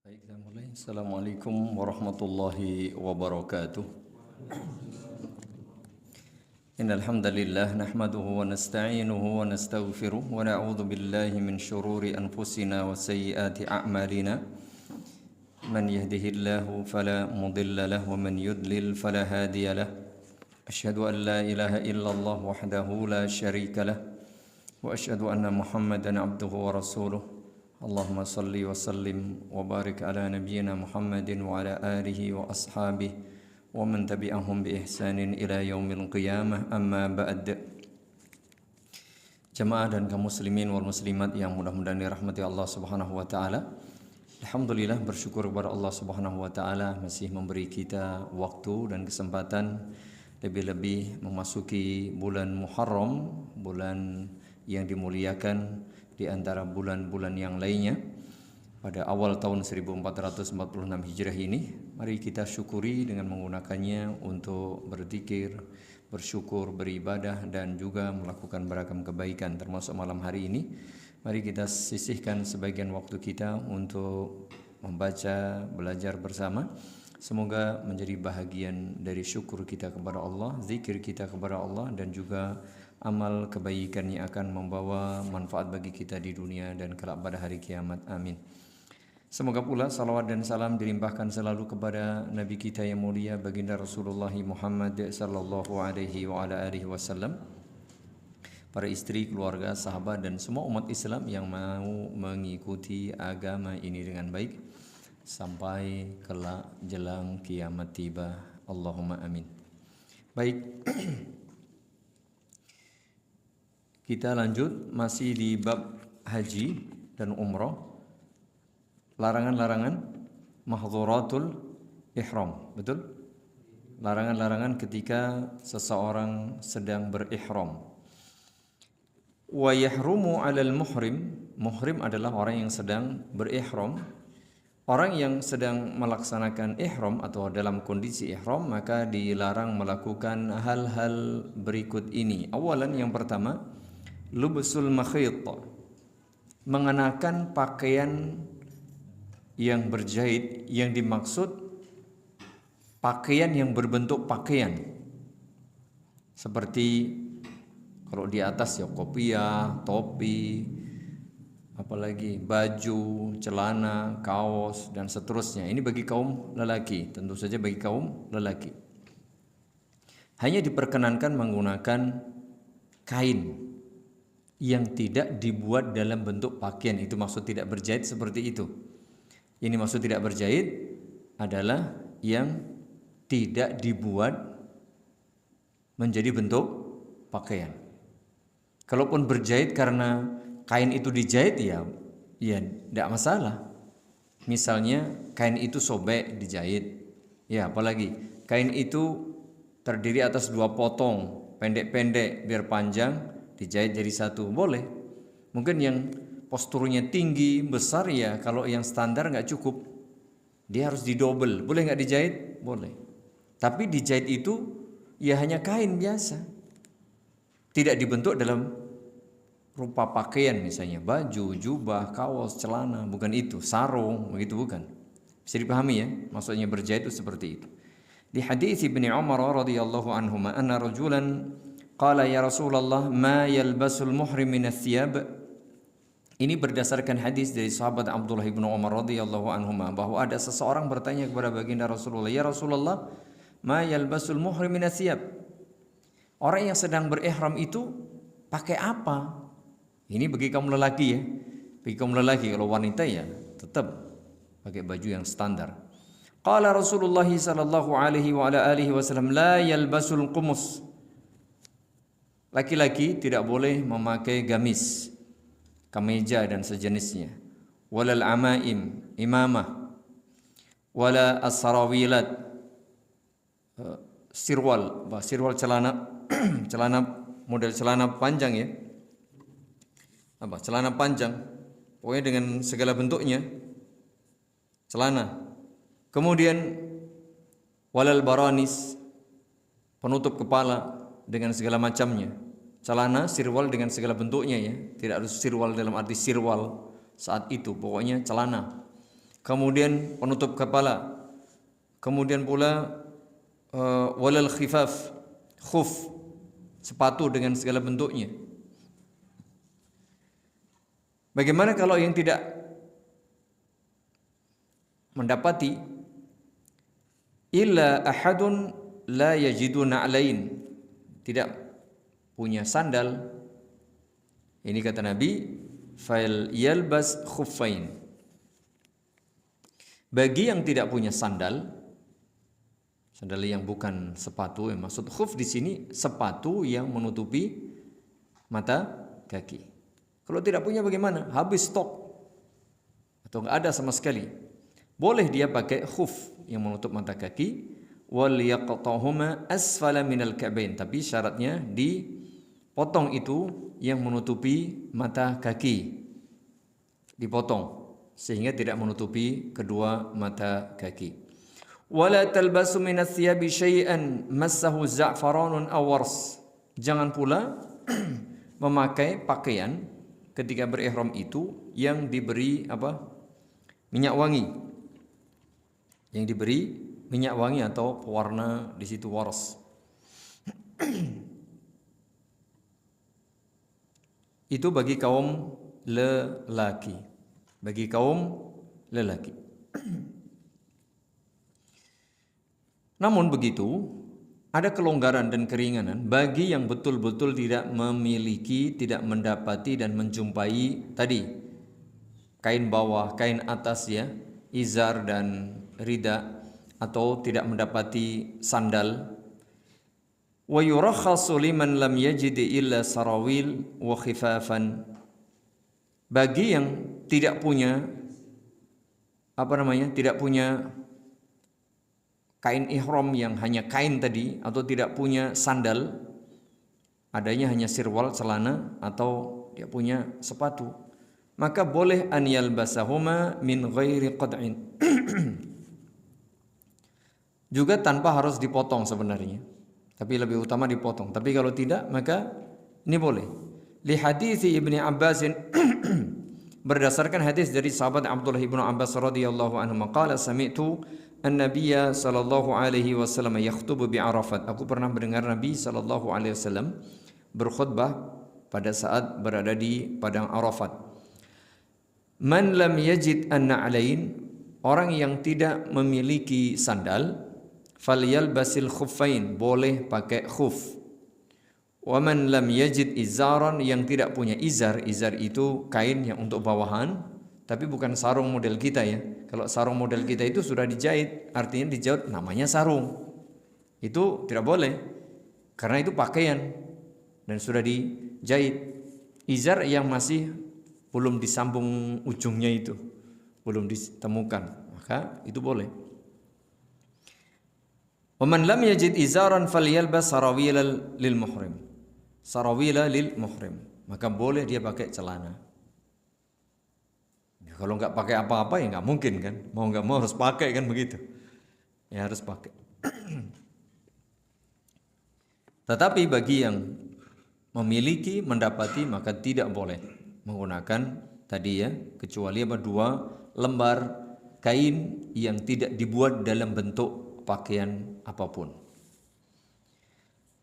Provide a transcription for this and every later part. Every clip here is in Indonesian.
Baik, kita mulai. Assalamualaikum warahmatullahi wabarakatuh. Innal hamdalillah nahmaduhu wa nasta'inuhu wa nastaghfiruh wa na'udzu billahi min shururi anfusina wa sayyiati a'malina. Man yahdihillahu fala mudilla lahu wa man yudlil fala hadiya lahu. Asyhadu an la ilaha illallah wahdahu la syarika lah wa asyhadu anna Muhammadan abduhu wa rasuluh. Allahumma salli wa sallim wa barik ala nabiyyina Muhammadin wa ala alihi wa ashabihi wa man tabi'ahum bi ihsanin ila yaumil qiyamah, amma ba'd. Jamaah dan kaum muslimin wal muslimat yang mudah-mudahan dirahmati Allah Subhanahu wa taala. Alhamdulillah, bersyukur kepada Allah Subhanahu wa taala masih memberi kita waktu dan kesempatan, lebih-lebih memasuki bulan Muharram, bulan yang dimuliakan di antara bulan-bulan yang lainnya. Pada awal tahun 1446 Hijrah ini, mari kita syukuri dengan menggunakannya untuk berzikir, bersyukur, beribadah, dan juga melakukan beragam kebaikan. Termasuk malam hari ini, mari kita sisihkan sebagian waktu kita untuk membaca, belajar bersama. Semoga menjadi bahagian dari syukur kita kepada Allah, zikir kita kepada Allah, dan juga amal kebaikan yang akan membawa manfaat bagi kita di dunia dan kelak pada hari kiamat. Amin. Semoga pula salawat dan salam dilimpahkan selalu kepada Nabi kita yang mulia, baginda Rasulullah Muhammad sallallahu alaihi wa ala alihi wasallam, para istri, keluarga, sahabat, dan semua umat Islam yang mau mengikuti agama ini dengan baik sampai kelak jelang kiamat tiba. Allahumma amin. Baik. Kita lanjut masih di bab haji dan umrah. Larangan-larangan mahdhuratul ihram, betul? Larangan-larangan ketika seseorang sedang berihram. Wa yahrumu 'alal muhrim. Muhrim adalah orang yang sedang berihram. Orang yang sedang melaksanakan ihram atau dalam kondisi ihram, maka dilarang melakukan hal-hal berikut ini. Awalan, yang pertama, lubsul makhit, mengenakan pakaian yang berjahit. Yang dimaksud pakaian yang berbentuk pakaian, seperti kalau di atas ya kopiah, topi, apalagi baju, celana, kaos, dan seterusnya. Ini bagi kaum lelaki, tentu saja bagi kaum lelaki. Hanya diperkenankan menggunakan kain yang tidak dibuat dalam bentuk pakaian. Itu maksud tidak berjahit seperti itu. Ini maksud tidak berjahit adalah yang tidak dibuat menjadi bentuk pakaian. Kalaupun berjahit karena kain itu dijahit, ya tidak masalah. Misalnya kain itu sobek dijahit, ya apalagi kain itu terdiri atas dua potong, pendek-pendek biar panjang, dijahit jadi satu, boleh. Mungkin yang posturnya tinggi, besar, ya kalau yang standar nggak cukup, dia harus didobel. Boleh nggak dijahit? Boleh. Tapi dijahit itu ya hanya kain biasa, tidak dibentuk dalam rupa pakaian, misalnya baju, jubah, kaos, celana, bukan itu. Sarung, begitu bukan. Bisa dipahami ya, maksudnya berjahit itu seperti itu. Di hadis Ibnu Umar radhiyallahu anhuma, anna rajulan qala ya Rasulullah ma yalbasul muhrim minas thiyab. Ini berdasarkan hadis dari sahabat Abdullah bin Umar radhiyallahu anhuma, bahwa ada seseorang bertanya kepada baginda Rasulullah, ya Rasulullah, ma yalbasul muhrim minas thiyab. Orang yang sedang berihram itu pakai apa? Ini bagi kaum lelaki ya. Bagi kaum lelaki, kalau wanita ya tetap pakai baju yang standar. Qala Rasulullah sallallahu alaihi wa ala alihi wasallam, la yalbasul qumus. Laki-laki tidak boleh memakai gamis, kemeja dan sejenisnya. Walal amaim, imamah. Wala as-sarawilat, sirwal, celana celana model celana panjang ya. Celana panjang, pokoknya dengan segala bentuknya celana. Kemudian walal baranis, penutup kepala dengan segala macamnya. Celana sirwal dengan segala bentuknya ya, tidak harus sirwal dalam arti sirwal saat itu, pokoknya celana. kemudian penutup kepala, kemudian pula walal khifaf, khuf, sepatu dengan segala bentuknya. Bagaimana kalau yang tidak mendapati illa ahadun la yajidu na'lain, tidak punya sandal? Ini kata Nabi, fal yalbas khuffain. Bagi yang tidak punya sandal, sandal yang bukan sepatu, yang maksud khuf di sini sepatu yang menutupi mata kaki. Kalau tidak punya bagaimana? Habis stok atau enggak ada sama sekali. Boleh dia pakai khuf yang menutup mata kaki, wal yaqtahuma asfala minal ka'bain, tapi syaratnya dipotong itu yang menutupi mata kaki. Dipotong sehingga tidak menutupi kedua mata kaki. Wala talbasu minas thiyabi syai'an massahu za'faranun aw wars. Jangan pula memakai pakaian ketika berihram itu yang diberi minyak wangi. Yang diberi minyak wangi atau pewarna di situ wars. Itu bagi kaum lelaki. Bagi kaum lelaki. Namun begitu, ada kelonggaran dan keringanan bagi yang betul-betul tidak memiliki, tidak mendapati dan menjumpai tadi kain bawah, kain atas ya, izar dan rida, atau tidak mendapati sandal. Wa yurakhasu liman lam yajid illa sarawil wa khifafan. Bagi yang tidak punya tidak punya kain ihram yang hanya kain tadi, atau tidak punya sandal, adanya hanya sirwal celana, atau dia punya sepatu, maka boleh an yalbasahuma min ghairi qad'in. Juga tanpa harus dipotong sebenarnya, tapi lebih utama dipotong. Tapi kalau tidak maka ini boleh. Li hadithi Ibnu Abbas, berdasarkan hadis dari sahabat Abdullah ibnu Abbas radhiyallahu anhu, qala sami'tu an-nabiyya sallallahu alaihi wasallam yakhutubu bi Arafat. Aku pernah mendengar Nabi sallallahu alaihi wasallam berkhutbah pada saat berada di padang Arafat. Man lam yajid an-na'lain, orang yang tidak memiliki sandal, falyalbasil khuffain, boleh pakai khuf. Wa man lam yajid izaran, yang tidak punya izar, izar itu kain yang untuk bawahan, tapi bukan sarung model kita ya. Kalau sarung model kita itu sudah dijahit, artinya dijahit namanya sarung. Itu tidak boleh, karena itu pakaian dan sudah dijahit. Izar yang masih belum disambung ujungnya itu, belum ditemukan, maka itu boleh. Wa man lam yajid izaran falyalbas sarawila lil muhrim. Sarawila lil muhrim, maka boleh dia pakai celana. Ya, kalau nggak pakai apa-apa ya nggak mungkin kan, mau nggak mau harus pakai kan begitu. Ya harus pakai. Tetapi bagi yang memiliki, mendapati, maka tidak boleh menggunakan tadi ya, kecuali dua lembar kain yang tidak dibuat dalam bentuk pakaian apapun.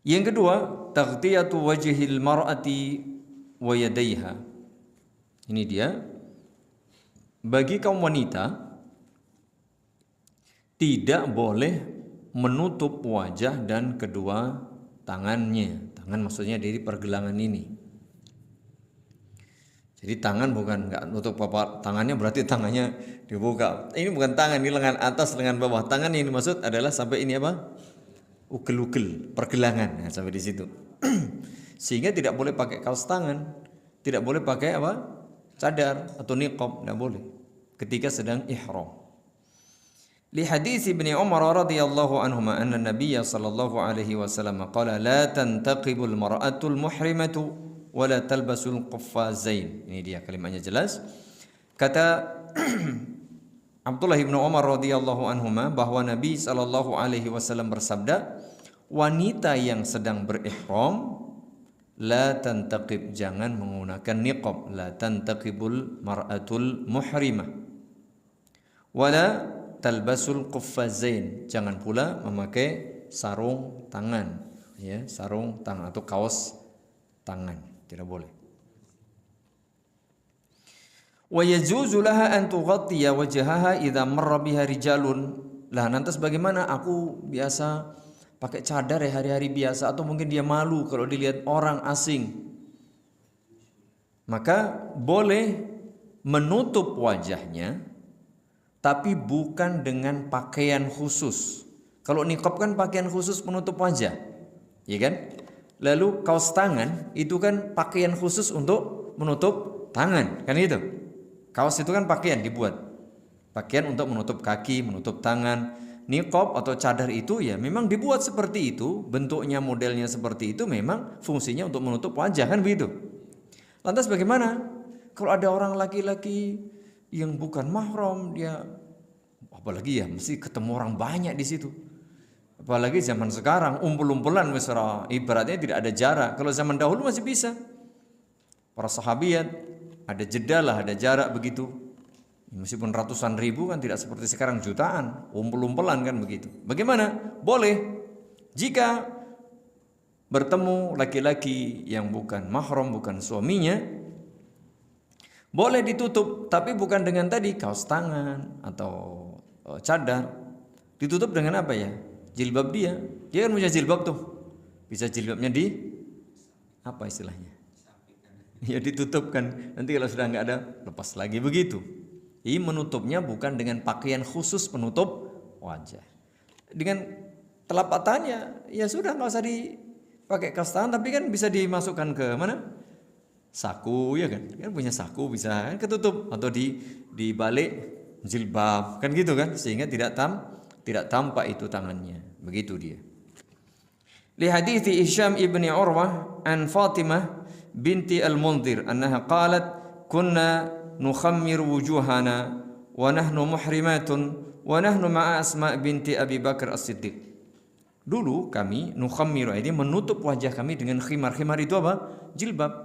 Yang kedua, taghtiyatu wajhil mar'ati wa yadayha. Ini dia, bagi kaum wanita tidak boleh menutup wajah dan kedua tangannya. Tangan maksudnya dari pergelangan ini. Jadi tangan bukan enggak nutup tangannya, berarti tangannya dibuka. Ini bukan tangan, ini lengan atas, lengan bawah. Tangan yang dimaksud adalah sampai ini Ugel-ugel, pergelangan, sampai di situ. Sehingga tidak boleh pakai kaos tangan, tidak boleh pakai cadar atau niqab, tidak boleh ketika sedang ihram. Li hadis Ibnu Umar radhiyallahu anhuma anna Nabiyya sallallahu alaihi wasallam qala la tantaqibul mar'atul muhrimatu wa la talbasul qaffazain. Ini dia kalimatnya jelas. Kata Abdullah ibnu Umar radhiyallahu anhuma bahwa Nabi sallallahu alaihi wasallam bersabda, wanita yang sedang berihram la tantaqib, jangan menggunakan niqab, la tantaqibul mar'atul muhrimah, Wala talbasul quffazain, jangan pula memakai sarung tangan, ya, sarung tangan atau kaos tangan, tidak boleh. Wa yajuzu laha an tughatiya wajhaha idza marra biha rijalun. Lah lantas bagaimana aku biasa pakai cadar ya hari-hari biasa, atau mungkin dia malu kalau dilihat orang asing. Maka boleh menutup wajahnya tapi bukan dengan pakaian khusus. Kalau niqab kan pakaian khusus penutup wajah, ya kan? Lalu kaos tangan itu kan pakaian khusus untuk menutup tangan, kan itu? Kaos itu kan pakaian dibuat, pakaian untuk menutup kaki, menutup tangan. Niqab atau cadar itu ya memang dibuat seperti itu, bentuknya modelnya seperti itu, memang fungsinya untuk menutup wajah, kan begitu? Lantas bagaimana kalau ada orang laki-laki yang bukan mahram, dia apalagi ya mesti ketemu orang banyak di situ. Apalagi zaman sekarang umpul-umpulan mesra, ibaratnya tidak ada jarak. Kalau zaman dahulu masih bisa. Para sahabiat ada jeda lah, ada jarak begitu. Meskipun ratusan ribu kan tidak seperti sekarang jutaan, umpul-umpulan kan begitu. Bagaimana? Boleh jika bertemu laki-laki yang bukan mahram, bukan suaminya, boleh ditutup, tapi bukan dengan tadi kaos tangan atau cadar. Ditutup dengan apa ya? Jilbab dia. Dia kan punya jilbab tuh. Bisa jilbabnya di apa istilahnya? Ya ditutup kan. Nanti kalau sudah nggak ada, lepas lagi begitu. Ini menutupnya bukan dengan pakaian khusus penutup wajah. Dengan telapak tangannya, ya sudah nggak usah dipakai kaos tangan, tapi kan bisa dimasukkan ke mana? Saku, ya kan punya saku bisa kan ketutup, atau di balik jilbab kan gitu kan, sehingga tidak tampak itu tangannya, begitu dia. Li hadithi Hisham ibni Urwah an Fatimah binti al-Mundhir annaha qalat kunna nukhammir wujuhana wa nahnu muhrimatun wa nahnu ma'a Asma binti Abi Bakar As-Siddiq. Dulu kami nukhammir, ini menutup wajah kami dengan khimar. Khimar itu apa? Jilbab.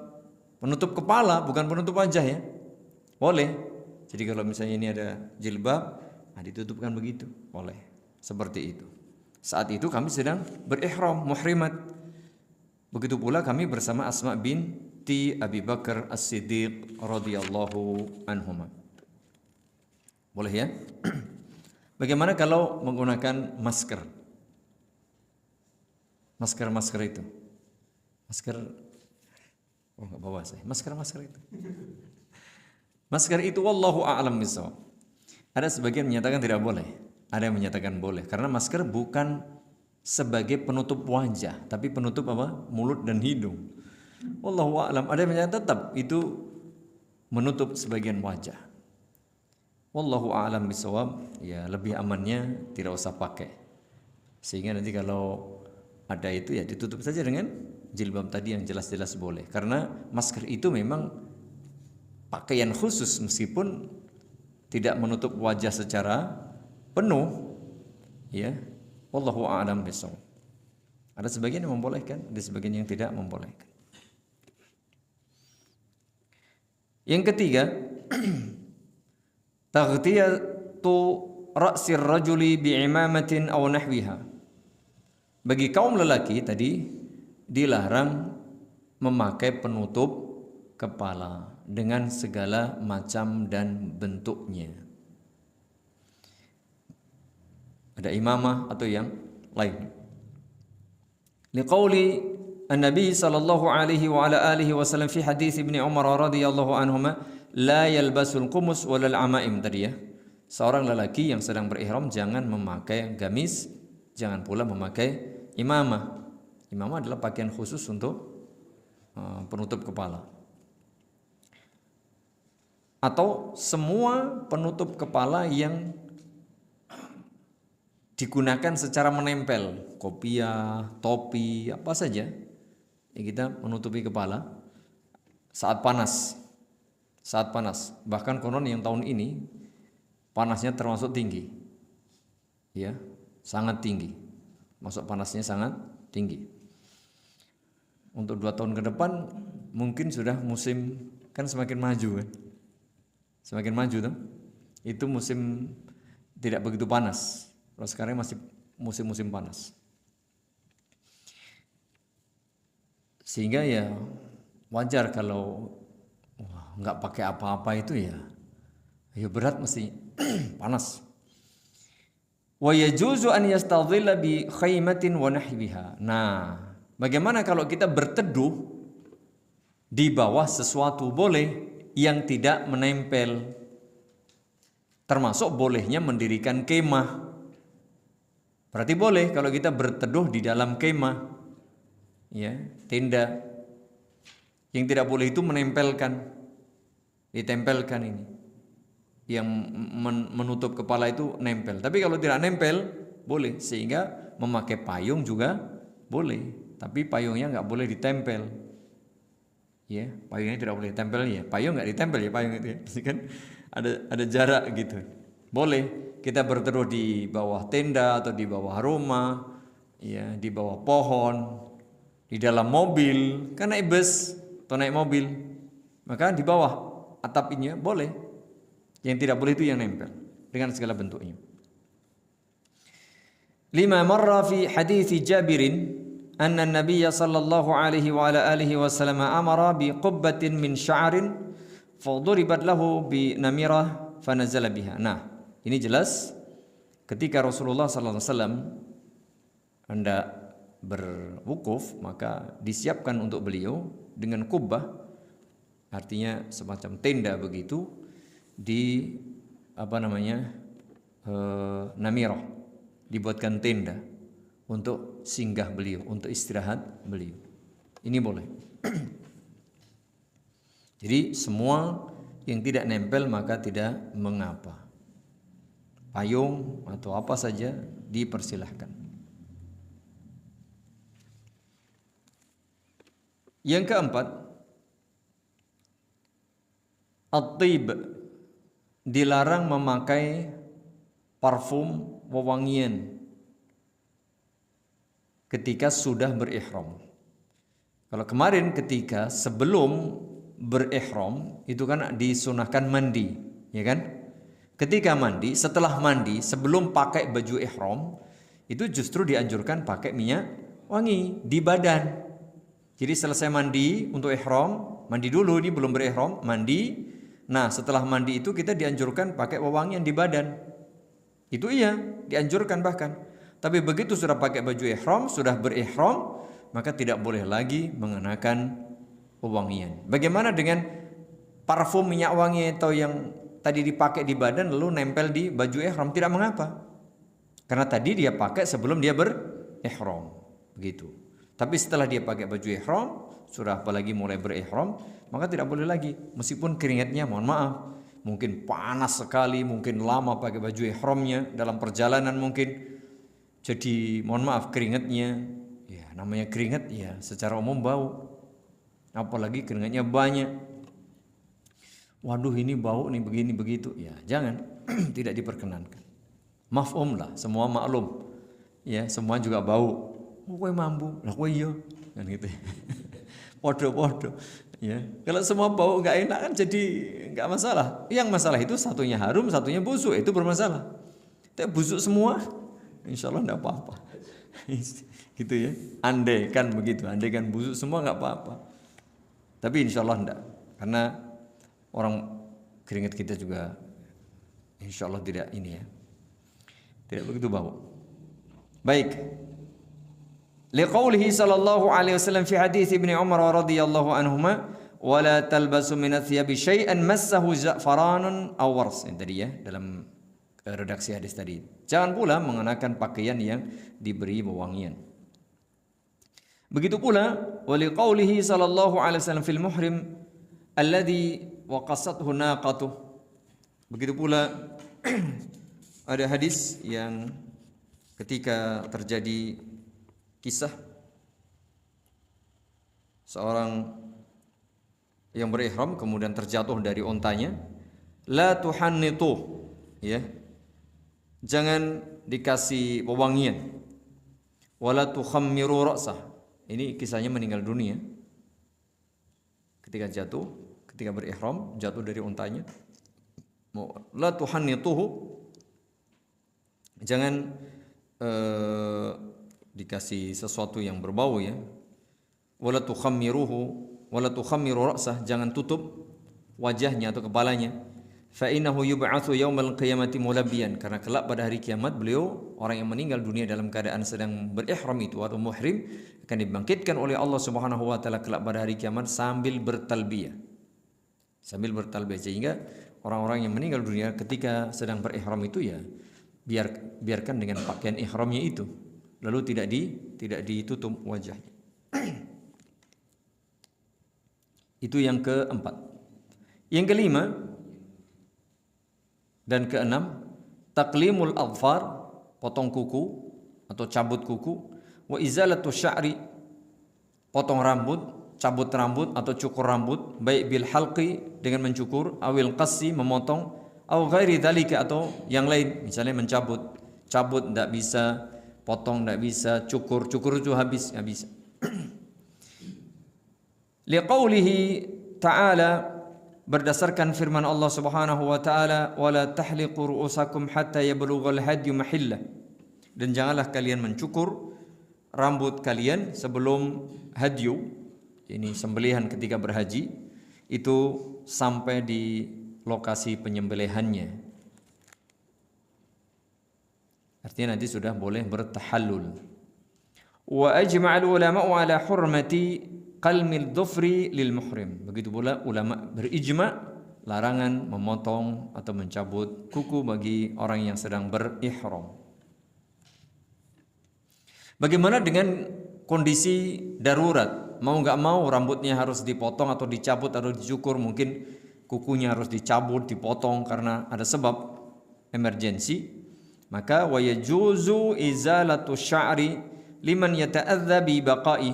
Penutup kepala, bukan penutup wajah ya. Boleh. Jadi kalau misalnya ini ada jilbab, ditutupkan begitu, boleh. Seperti itu. Saat itu kami sedang berihram, muhrimat. Begitu pula kami bersama Asma binti Abi Bakar As-Siddiq radhiyallahu anhuma. Boleh ya? Bagaimana kalau menggunakan masker? Masker itu. Masker nggak bawa saya. Masker itu. Masker itu wallahu a'lam bishawab. Ada sebagian menyatakan tidak boleh, ada yang menyatakan boleh, karena masker bukan sebagai penutup wajah, tapi penutup apa? Mulut dan hidung. Wallahu a'lam. Ada yang menyatakan tetap itu menutup sebagian wajah. Wallahu a'lam bishawab. Ya lebih amannya tidak usah pakai. Sehingga nanti kalau ada itu ya ditutup saja dengan jilbab tadi yang jelas-jelas boleh. Karena masker itu memang pakaian khusus, meskipun tidak menutup wajah secara penuh, ya. Wallahu a'lam bishawab. Ada sebagian yang membolehkan, ada sebagian yang tidak membolehkan. Yang ketiga, taghtiyatu ra'sir rajuli bi'imamatin aw nahwiha. Bagi kaum lelaki tadi dilarang memakai penutup kepala dengan segala macam dan bentuknya. Ada imamah atau yang lain. Liqauli an-nabi sallallahu alaihi wa ala alihi wasallam fi hadis Ibnu Umar radhiyallahu anhuma la yalbasul qumus walal amaim tadi ya. Seorang lelaki yang sedang berihram jangan memakai gamis, jangan pula memakai imamah. Imamah adalah pakaian khusus untuk penutup kepala. Atau semua penutup kepala yang digunakan secara menempel, kopiah, topi, apa saja yang kita menutupi kepala saat panas. Saat panas. Bahkan konon yang tahun ini panasnya termasuk tinggi. Ya, sangat tinggi. Masuk panasnya sangat tinggi. Untuk 2 tahun ke depan mungkin sudah musim, kan semakin maju kan, semakin maju tuh. Itu musim tidak begitu panas. Kalau sekarang masih musim-musim panas. Sehingga ya wajar kalau nggak pakai apa-apa itu ya berat mesti panas. Wa yajuzu an yastadhilla bi khaymatin wa nahwiha. Nah, bagaimana kalau kita berteduh di bawah sesuatu boleh yang tidak menempel? Termasuk bolehnya mendirikan kemah. Berarti boleh kalau kita berteduh di dalam kemah, ya, tenda. Yang tidak boleh itu menempelkan, ditempelkan ini. Yang menutup kepala itu nempel. Tapi kalau tidak nempel, boleh. Sehingga memakai payung juga boleh. Tapi payungnya nggak boleh ditempel. Ya, payungnya tidak boleh ditempel ya. Payung nggak ditempel ya payung itu ya. Kan ada jarak gitu. Boleh kita berteduh di bawah tenda atau di bawah rumah, ya, di bawah pohon, di dalam mobil, kan naik bus atau naik mobil, maka di bawah atapnya boleh. Yang tidak boleh itu yang nempel dengan segala bentuknya. 5 marra fi hadits Jabirin anna an-nabiy sallallahu alaihi wa ala alihi wasallam amara bi qubbatin min sya'rin faduribat lahu bi namirah fanazala biha. Nah, ini jelas ketika Rasulullah sallallahu alaihi wasallam hendak berwukuf, maka disiapkan untuk beliau dengan kubbah, artinya semacam tenda begitu, di namirah, dibuatkan tenda untuk singgah beliau, untuk istirahat beliau. Ini boleh. Jadi semua yang tidak nempel maka tidak mengapa. Payung atau apa saja dipersilahkan. Yang keempat, at-tib, dilarang memakai parfum wewangian ketika sudah berihram. Kalau kemarin ketika sebelum berihram itu kan disunahkan mandi, ya kan? Ketika mandi, setelah mandi, sebelum pakai baju ihram, itu justru dianjurkan pakai minyak wangi di badan. Jadi selesai mandi untuk ihram, mandi dulu, ini belum berihram, mandi. Nah, setelah mandi itu kita dianjurkan pakai wewangian di badan. Itu iya, dianjurkan bahkan. Tapi begitu sudah pakai baju ihram, sudah berihram, maka tidak boleh lagi mengenakan wewangian. Bagaimana dengan parfum minyak wangi atau yang tadi dipakai di badan lalu nempel di baju ihram? Tidak mengapa. Karena tadi dia pakai sebelum dia berihram. Begitu. Tapi setelah dia pakai baju ihram, sudah apalagi mulai berihram, maka tidak boleh lagi. Meskipun keringatnya, mohon maaf, mungkin panas sekali, mungkin lama pakai baju ihramnya, dalam perjalanan mungkin jadi mohon maaf keringatnya, ya namanya keringat ya secara umum bau. Apalagi keringatnya banyak. Waduh ini bau nih begini begitu. Ya jangan, tidak diperkenankan. Mafhum lah, semua maklum. Ya, semua juga bau. Kowe mampu, lah kowe iya, kan gitu. Podo-podo. Ya, kalau semua bau nggak enak kan jadi nggak masalah. Yang masalah itu satunya harum, satunya busuk, itu bermasalah. Tapi busuk semua, insya Allah nggak apa-apa. Gitu ya. Andai kan begitu, andai kan busuk semua nggak apa-apa. Tapi insya Allah enggak, karena orang keringat kita juga insya Allah tidak ini ya, tidak begitu bau. Baik. Liqaulihi sallallahu alaihi wasallam fi hadits Ibnu Umar radhiyallahu anhuma, "Wala talbasu min athyabi syai'an massahu za'faranun aw wars." Ini tadi ya dalam redaksi hadis tadi. Jangan pula mengenakan pakaian yang diberi wewangian. Begitu pula wali qaulihi sallallahu alaihi wasallam fil muhrim alladhi waqasathu naqatuh. Begitu pula ada hadis yang ketika terjadi kisah seorang yang berihram kemudian terjatuh dari ontanya, la tuhannitu, ya. Jangan dikasih wewangian. Wala tukhammiru ra'sah. Ini kisahnya meninggal dunia ketika jatuh, ketika berihram, jatuh dari untanya. La tuhannituhu, Jangan dikasih sesuatu yang berbau ya. Wala tukhammiru ra'sah, jangan tutup wajahnya atau kepalanya. Fa innahu yub'atsu yaumal qiyamati mulabbiyan, karena kelak pada hari kiamat beliau, orang yang meninggal dunia dalam keadaan sedang berihram itu atau muhrim, akan dibangkitkan oleh Allah Subhanahu wa taala kelak pada hari kiamat sambil bertalbiyah. Sehingga orang-orang yang meninggal dunia ketika sedang berihram itu ya biarkan dengan pakaian ihramnya itu, lalu tidak ditutup wajahnya. Itu yang keempat. Yang kelima dan keenam, taqlimul adfar, potong kuku atau cabut kuku, wa izalatu sya'ri, potong rambut, cabut rambut atau cukur rambut, baik bil halqi dengan mencukur, awil qassi memotong, aw ghairi dzalika atau yang lain, misalnya cabut tidak bisa, potong tidak bisa, cukur itu habis, enggak bisa. Liqaulihi ta'ala, berdasarkan firman Allah Subhanahu wa taala, wala tahliqu ru'usakum hatta yablughal hadyu mahillah, dan janganlah kalian mencukur rambut kalian sebelum hadyu, ini sembelihan ketika berhaji, itu sampai di lokasi penyembelihannya. Artinya nanti sudah boleh bertahallul. Wa ajma'al ulama'u ala hurmati qalmil dhufri lil muhrim. Begitu pula ulama berijma larangan memotong atau mencabut kuku bagi orang yang sedang berihram. Bagaimana dengan kondisi darurat? Mau nggak mau rambutnya harus dipotong atau dicabut atau dicukur, mungkin kukunya harus dicabut, dipotong karena ada sebab emergensi. Maka wa yajuzu izalatu sya'ri liman yata'adza bi baqa'i.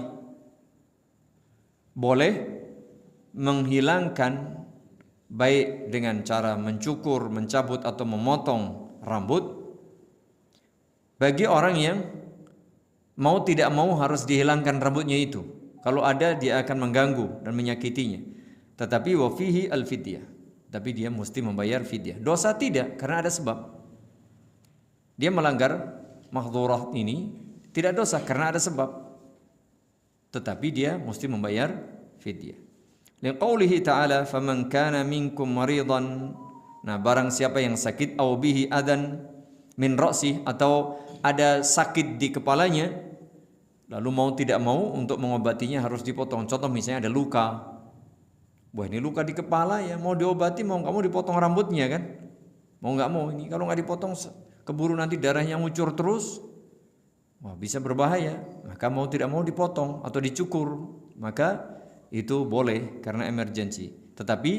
Boleh menghilangkan baik dengan cara mencukur, mencabut atau memotong rambut bagi orang yang mau tidak mau harus dihilangkan rambutnya itu. Kalau ada dia akan mengganggu dan menyakitinya. Tetapi wa fihi al-fidyah. Tapi dia mesti membayar fidyah. Dosa tidak, karena ada sebab. Dia melanggar mahdhurah ini tidak dosa karena ada sebab. Tetapi dia mesti membayar fidyah. Liqaulihi ta'ala, faman kana minkum maridan. Nah, barang siapa yang sakit, au bihi adan min ra'si, atau ada sakit di kepalanya, lalu mau tidak mau untuk mengobatinya harus dipotong. Contoh misalnya ada luka. Wah, ini luka di kepala ya, mau diobati mau nggak mau dipotong rambutnya kan? Mau nggak mau, ini kalau nggak dipotong keburu nanti darahnya ngucur terus. Wah, bisa berbahaya. Maka mau tidak mau dipotong atau dicukur, maka itu boleh karena emergensi. Tetapi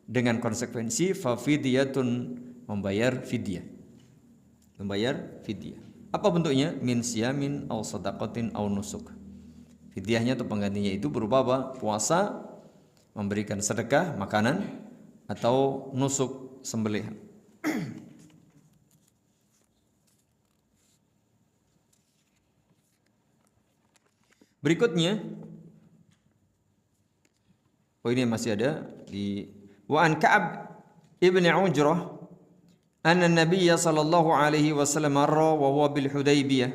dengan konsekuensi fa fidyatun, membayar fidyah. Membayar fidyah. Apa bentuknya? Min siyamin aw sadaqatin aw nusuk. Fidyahnya atau penggantinya itu berupa apa? Puasa, memberikan sedekah, makanan, atau nusuk, sembelihan. Berikutnya, ini masih ada di wa an Ka'ab ibn Ujrah anna Nabiy sallallahu alaihi wasallam marra wa huwa bil Hudaybiyah.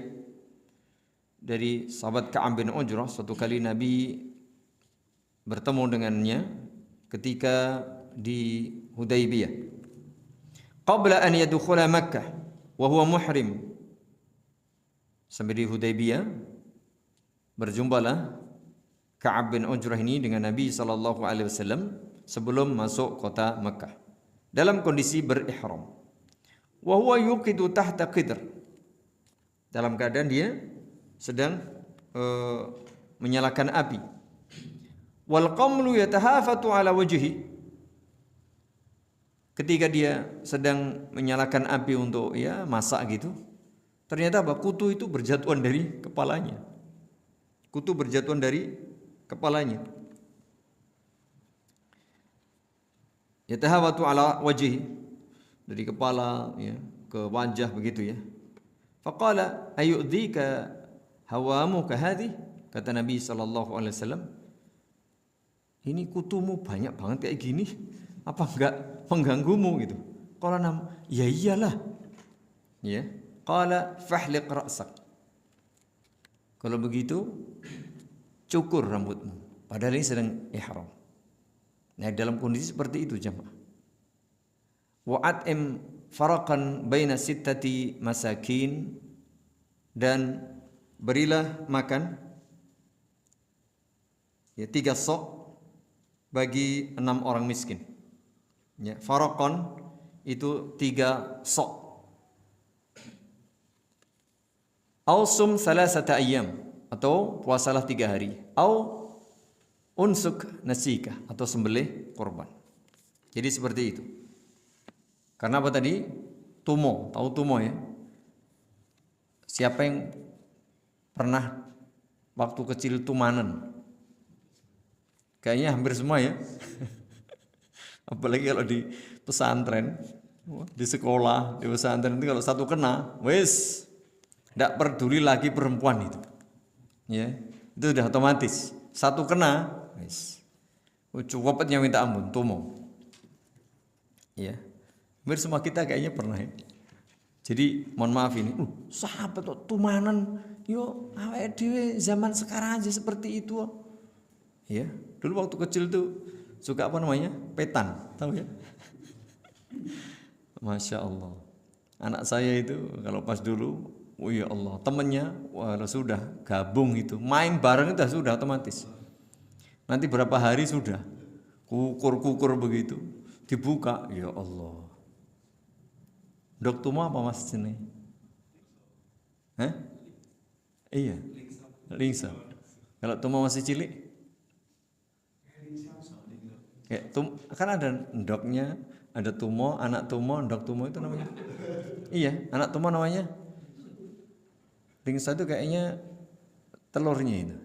Dari sahabat Ka'ab bin Ujrah, suatu kali Nabi bertemu dengannya ketika di Hudaybiyah. Qabla an yadkhula Makkah wa huwa muhrim. Sampai di Hudaybiyah berjumpalah Ka'ab bin Ujrah ini dengan Nabi sallallahu alaihi wasallam sebelum masuk kota Makkah dalam kondisi berihram. Wa huwa yuqidu tahta qidr. Dalam keadaan dia sedang menyalakan api. Wal qamlu yatahafatu ala wajhi. Ketika dia sedang menyalakan api untuk ya masak gitu, ternyata apa? Kutu itu berjatuhan dari kepalanya. Kutu berjatuhan dari kepalanya. Yatahawatu ala wajhi, dari kepala ya ke wajah begitu ya. Faqala ayu'dhika hawamuka hadhi, kata Nabi sallallahu alaihi wasallam, ini kutumu banyak banget kayak gini, apa enggak mengganggumu gitu. Qala nam, ya iyalah. Ya. Qala fahliq ra'sak. Kalau begitu cukur rambutmu. Padahal ini sedang ihram. Nah, dalam kondisi seperti itu jemaah. Wa at'im faraqan baina sittati masakin, dan berilah makan ya 3 sok bagi 6 orang miskin. Ya, faraqan itu 3 sok. Ausum salasata ayyam, atau puasalah 3 hari. Au unsuk nasika, atau sembelih korban. Jadi seperti itu. Karena apa tadi? Tumo, tahu tumo ya? Siapa yang pernah waktu kecil tumanan? Kayaknya hampir semua ya. Apalagi kalau di pesantren, di sekolah, di pesantren itu kalau satu kena, wes, tidak peduli lagi perempuan itu. Ya, itu sudah otomatis. Satu kena, wes, cukupnya minta ampun, tumo. Ya, hampir semua kita kayaknya pernah ya. Jadi mohon maaf ini, sahabat kok tumanan, yo awake dhewe zaman sekarang aja seperti itu. Ya, dulu waktu kecil tuh suka apa namanya? Petan, tahu ya? Masya Allah. Anak saya itu kalau pas dulu, oh ya Allah, temennya sudah gabung itu, main bareng itu sudah otomatis. Nanti berapa hari sudah kukur begitu, dibuka, ya Allah. Dok tumo apa mas sini? Hah? Iya. Lingsa. Kalau tumo masih cilik? Kayak kan ada ndoknya, ada tumo, anak tumo, ndok tumo itu namanya. Iya, anak tumo namanya. Lingsa itu kayaknya telurnya itu.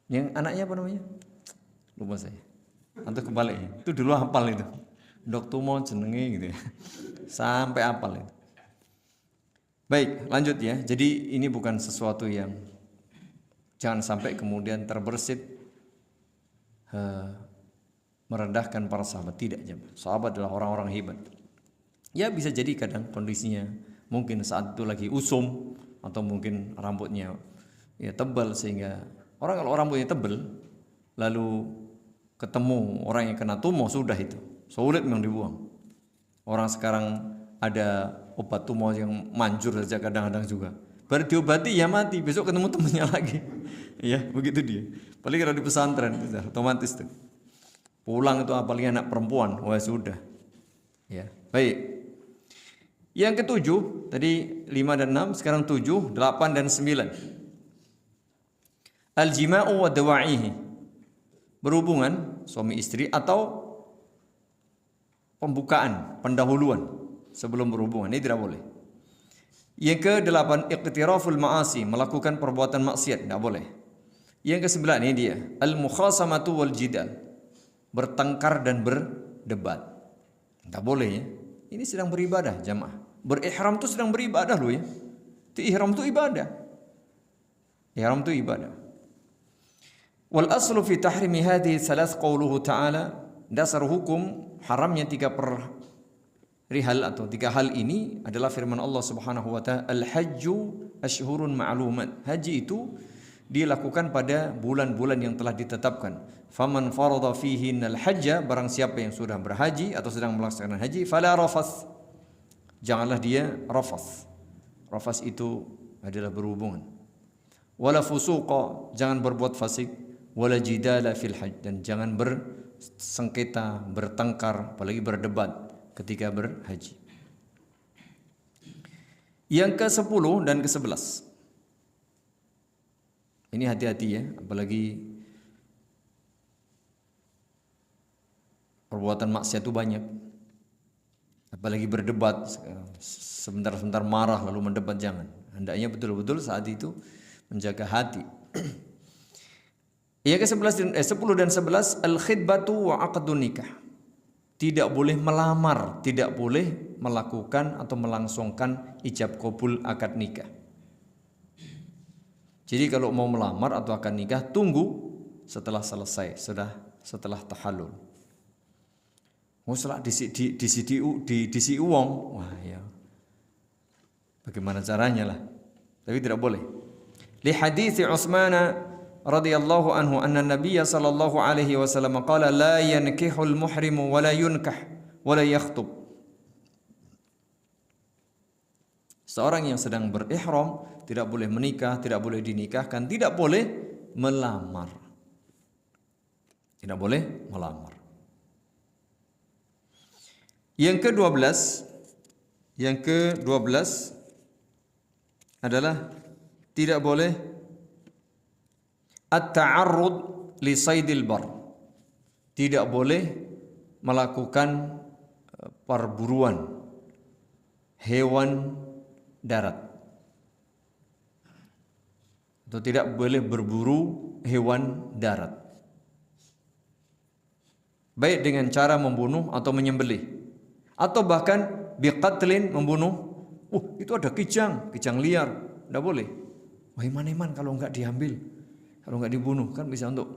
Yang anaknya apa namanya? Lupa saya. Atau kebaliknya. Itu dulu hafal itu. Ndok tumo jenenge gitu ya. Sampai hafal itu. Baik, lanjut ya. Jadi ini bukan sesuatu yang jangan sampai kemudian terbersit merendahkan para sahabat. Tidak, sahabat adalah orang-orang hebat. Ya bisa jadi kadang kondisinya mungkin saat itu lagi usum, atau mungkin rambutnya ya tebal, sehingga kalau rambutnya tebal lalu ketemu orang yang kena tumo, sudah itu sulit memang dibuang. Orang sekarang ada obat tumo yang manjur saja kadang-kadang juga. Baru diobati ya mati, besok ketemu temannya lagi. Ya, begitu dia. Paling kalau di pesantren sudah otomatis tuh. Pulang itu apalagi anak perempuan, wah sudah. Ya, baik. Yang ketujuh, tadi 5 dan 6, sekarang 7, 8 dan 9. Al-jima'u wa dawa'ihi. Berhubungan suami istri atau pembukaan, pendahuluan sebelum berhubungan, ini tidak boleh. Yang ke-8, iqtiraful ma'asi, melakukan perbuatan maksiat, tidak boleh. Yang ke-9 ini dia, al-mukhasamatu wal jidal, bertengkar dan berdebat. Tidak boleh ya. Ini sedang beribadah jamaah. Berihram itu sedang beribadah loh ya. Ihram itu ibadah. Ihram itu ibadah. Wal aslu fi tahrimi hadhihi thalath qauluhu ta'ala, dasar hukum haramnya 3 perihal atau 3 hal ini adalah firman Allah Subhanahu wa taala, al-hajju asyhurun ma'lumat. Haji itu dilakukan pada bulan-bulan yang telah ditetapkan. Faman farada fihinnal hajja, barang siapa yang sudah berhaji atau sedang melaksanakan haji, fala rafath, janganlah dia rafath. Rafath itu adalah berhubungan. Wala fusuqa, jangan berbuat fasik. Wala jidala fil hajj, dan jangan bersengketa, bertengkar, apalagi berdebat ketika berhaji. Yang ke-10 dan ke-11. Ini hati-hati ya, apalagi perbuatan maksiat itu banyak. Apalagi berdebat, sebentar-sebentar marah lalu mendebat, jangan. Hendaknya betul-betul saat itu menjaga hati. Yang ke-10 dan 11, al-khidbatu wa aqdun nikah. Tidak boleh melamar, tidak boleh melakukan atau melangsungkan ijab qabul akad nikah. Jadi kalau mau melamar atau akad nikah, tunggu setelah selesai, setelah tahallul. Setelah disi uang, wah ya. Bagaimana caranya lah. Tapi tidak boleh. Li hadithi Utsman radhiyallahu anhu anna Nabiy sallallahu alaihi wasallam qala la yankihul muhrimu wa la yunkah wa la yakhtub. Seorang yang sedang berihram tidak boleh menikah, tidak boleh dinikahkan, tidak boleh melamar. Tidak boleh melamar. Yang ke-12 adalah tidak boleh at-ta'arrud li saydil bar. Tidak boleh melakukan perburuan hewan darat. Atau tidak boleh berburu hewan darat. Baik dengan cara membunuh atau menyembelih. Atau bahkan biqatlin, membunuh. Itu ada kijang liar, tidak boleh. Wah, iman kalau enggak diambil, kalau enggak dibunuh kan bisa untuk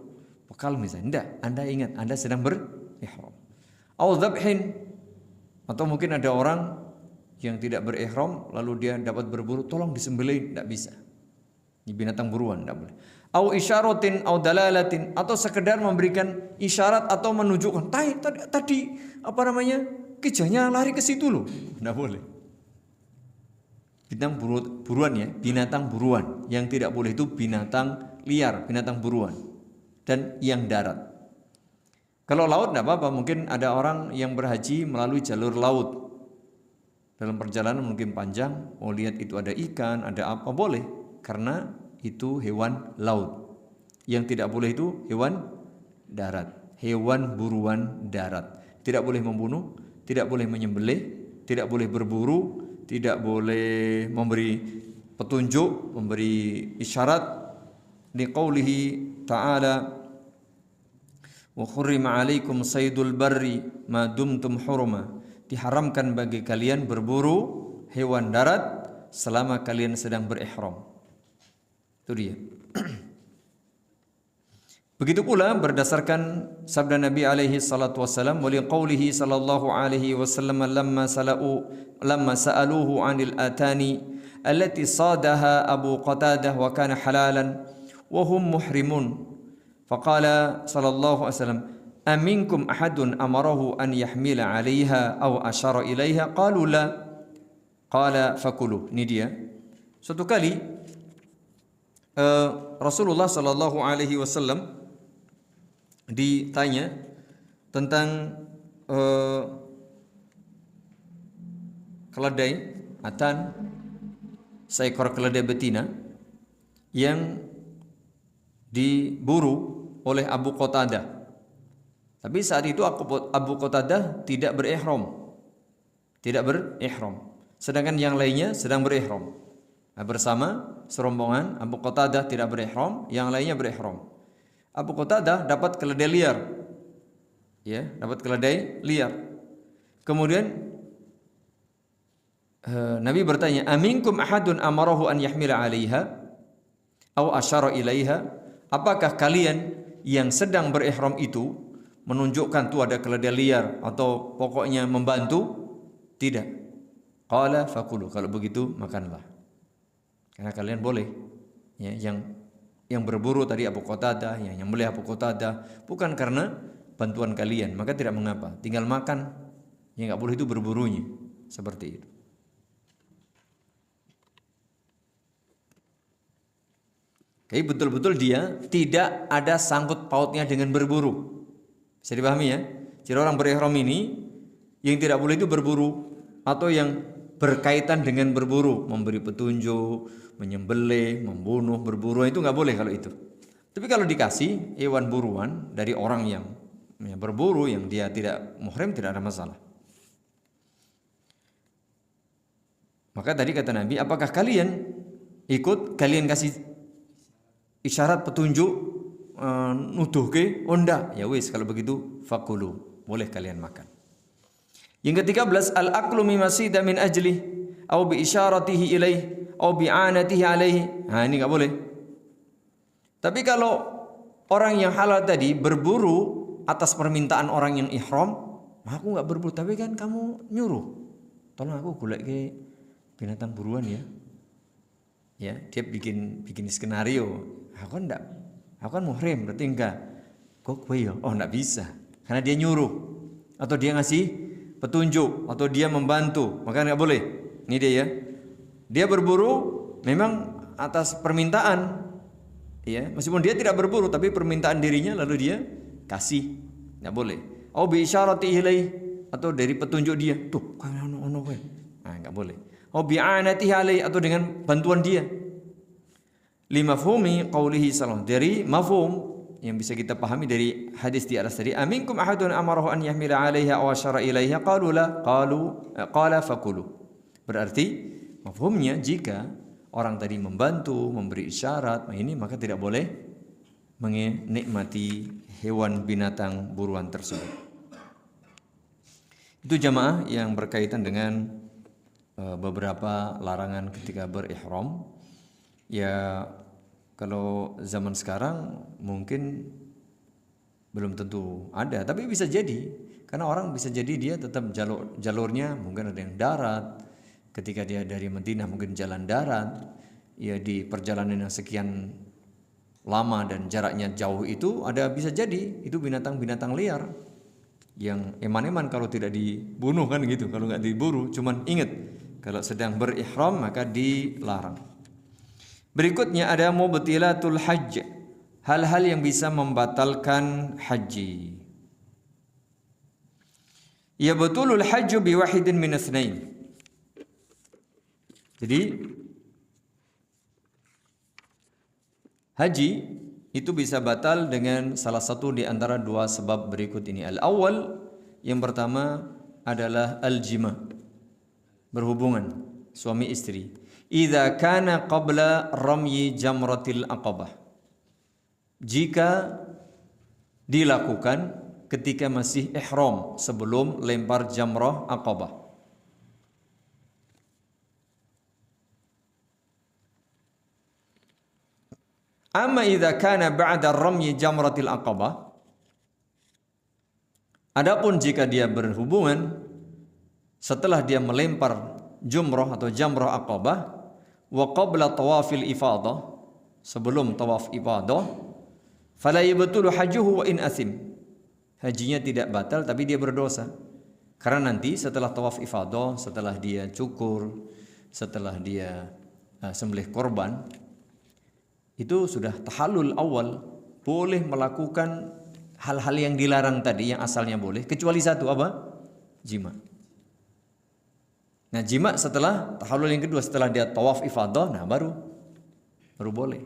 bekal misalnya. Tidak, Anda ingat Anda sedang berihram. Au dzabhin, atau mungkin ada orang yang tidak berihram lalu dia dapat berburu, tolong disembelih, tidak bisa. Ini binatang buruan, tidak boleh. Au isyaratin au dalalatin, atau sekedar memberikan isyarat atau menunjukkan tadi kijangnya lari ke situ loh, tidak boleh. Binatang buruan ya, binatang buruan. Yang tidak boleh itu binatang liar, binatang buruan dan yang darat. Kalau laut tidak apa-apa, mungkin ada orang yang berhaji melalui jalur laut. Dalam perjalanan mungkin panjang, mau lihat itu ada ikan, ada apa, boleh, karena itu hewan laut. Yang tidak boleh itu hewan darat, hewan buruan darat. Tidak boleh membunuh, tidak boleh menyembelih, tidak boleh berburu, tidak boleh memberi petunjuk, memberi isyarat. Liqaulihi ta'ala wa hurrima 'alaikum saydul barri ma dumtum hurma. Diharamkan bagi kalian berburu hewan darat selama kalian sedang berihram. Itu dia. Begitu pula berdasarkan sabda Nabi alaihi salatu wasallam, wa liqaulihi sallallahu alaihi wasallam lamma sa'aluhu 'anil atani allati sadaha Abu Qatadah wa kana halalan wa hum muhrimun. Faqala sallallahu alaihi wasallam, aminkum ahadun amarahu an yahmila 'alaiha aw ashara ilaiha? Qalu la. Qala fakulu. Ini dia. Suatu kali Rasulullah sallallahu alaihi wasallam ditanya tentang keledai atan, seekor keledai betina yang diburu oleh Abu Qatadah. Tapi saat itu Abu Qatadah tidak berihram. Sedangkan yang lainnya sedang berihram. Bersama serombongan, Abu Qatadah tidak berihram, yang lainnya berihram. Abu Qatadah dapat keledai liar. Ya, dapat keledai liar. Kemudian Nabi bertanya, aminkum ahadun amarahu an yahmila 'alaiha aw asyara ilaiha? Apakah kalian yang sedang berihram itu menunjukkan tuh ada keledai liar atau pokoknya membantu? Tidak. Qala fakulu. Kalau begitu makanlah. Karena kalian boleh. Ya, yang berburu tadi Abu Qatadah, yang nyembelih Abu Qatadah, bukan karena bantuan kalian, maka tidak mengapa. Tinggal makan. Yang enggak boleh itu berburunya. Seperti itu. Jadi betul-betul dia tidak ada sangkut pautnya dengan berburu. Bisa dipahami ya? Jadi orang berihram ini yang tidak boleh itu berburu atau yang berkaitan dengan berburu, memberi petunjuk, menyembelih, membunuh, berburu, itu nggak boleh kalau itu. Tapi kalau dikasih hewan buruan dari orang yang berburu, yang dia tidak muhrim, tidak ada masalah. Maka tadi kata Nabi, apakah kalian ikut, kalian kasih isyarat petunjuk, nuduh ke? Oh enggak, ya wis kalau begitu fakulu, boleh kalian makan. Yang ke-13, al-aklu mimma sida min ajlih au bi isyaratihi ilaih au bi anatihi alaihi. Nah, ini enggak boleh. Tapi kalau orang yang halal tadi berburu atas permintaan orang yang ihram, aku enggak berburu, tapi kan kamu nyuruh. Tolong aku golek ke binatang buruan ya. Ya, dia bikin skenario. Aku kan muhrim, berarti enggak. Kok gue ya? Oh, enggak bisa. Karena dia nyuruh atau dia ngasih petunjuk atau dia membantu, maka enggak boleh. Ini dia ya. Dia berburu memang atas permintaan. Ya, meskipun dia tidak berburu tapi permintaan dirinya lalu dia kasih. Enggak boleh. Au bi isyarati ilai, atau dari petunjuk dia. Tuh, ono kowe. Nah, enggak boleh. Au bi anatihi alai, atau dengan bantuan dia. Limafhumi qaulihi sallallahu, dari mafhum yang bisa kita pahami dari hadis di atas tadi, aminkum ahadun amarahu an yahmila 'alaiha aw syara ilaiha, qalu la, qala fakulu. Berarti mafhumnya jika orang tadi membantu, memberi isyarat, nah ini maka tidak boleh menikmati hewan binatang buruan tersebut. Itu jamaah yang berkaitan dengan beberapa larangan ketika berihram. Ya, kalau zaman sekarang mungkin belum tentu ada, tapi bisa jadi, karena orang bisa jadi dia tetap jalurnya mungkin ada yang darat. Ketika dia dari Madinah mungkin jalan darat, ya di perjalanan yang sekian lama dan jaraknya jauh itu ada bisa jadi itu binatang-binatang liar yang eman-eman kalau tidak dibunuh kan gitu, kalau nggak diburu. Cuman ingat, kalau sedang berihram maka dilarang. Berikutnya ada mubtilatul hajj, hal-hal yang bisa membatalkan haji. Ya betulul hajju biwahidin min itsnain. Jadi haji itu bisa batal dengan salah satu di antara dua sebab berikut ini. Al-awwal, yang pertama adalah al-jima, berhubungan suami istri. Idza kana qabla ramyi jamratil aqabah, jika dilakukan ketika masih ihram, sebelum lempar jamrah aqabah. Amma idza kana ba'da ramyi jamratil aqabah, adapun jika dia berhubungan setelah dia melempar jumrah atau jamrah aqabah, wa qabla tawafil ifadah, sebelum tawaf ifadah, fala yabtulu hajjuhu wa in asim, hajinya tidak batal tapi dia berdosa. Karena nanti setelah tawaf ifadah, setelah dia cukur, setelah dia sembelih korban, itu sudah tahallul awal, boleh melakukan hal-hal yang dilarang tadi yang asalnya boleh, kecuali satu, apa? Jima. Nah, jima setelah tahallul yang kedua, setelah dia tawaf ifadah, nah baru boleh.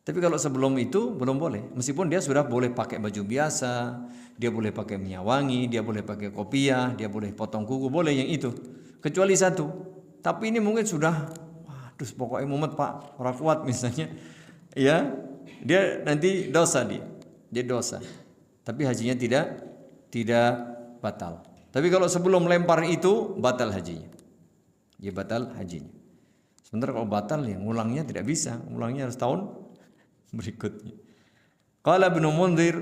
Tapi kalau sebelum itu belum boleh. Meskipun dia sudah boleh pakai baju biasa, dia boleh pakai minyak wangi, dia boleh pakai kopiah, dia boleh potong kuku, boleh yang itu. Kecuali satu. Tapi ini mungkin sudah terus pokoknya mumet pak, orang kuat misalnya, ya dia nanti dosa, dia dosa, tapi hajinya tidak batal. Tapi kalau sebelum lempar itu batal hajinya, dia batal hajinya. Sementara kalau batal ya ngulangnya tidak bisa, ngulangnya harus tahun berikutnya. Qala Ibnu Mundhir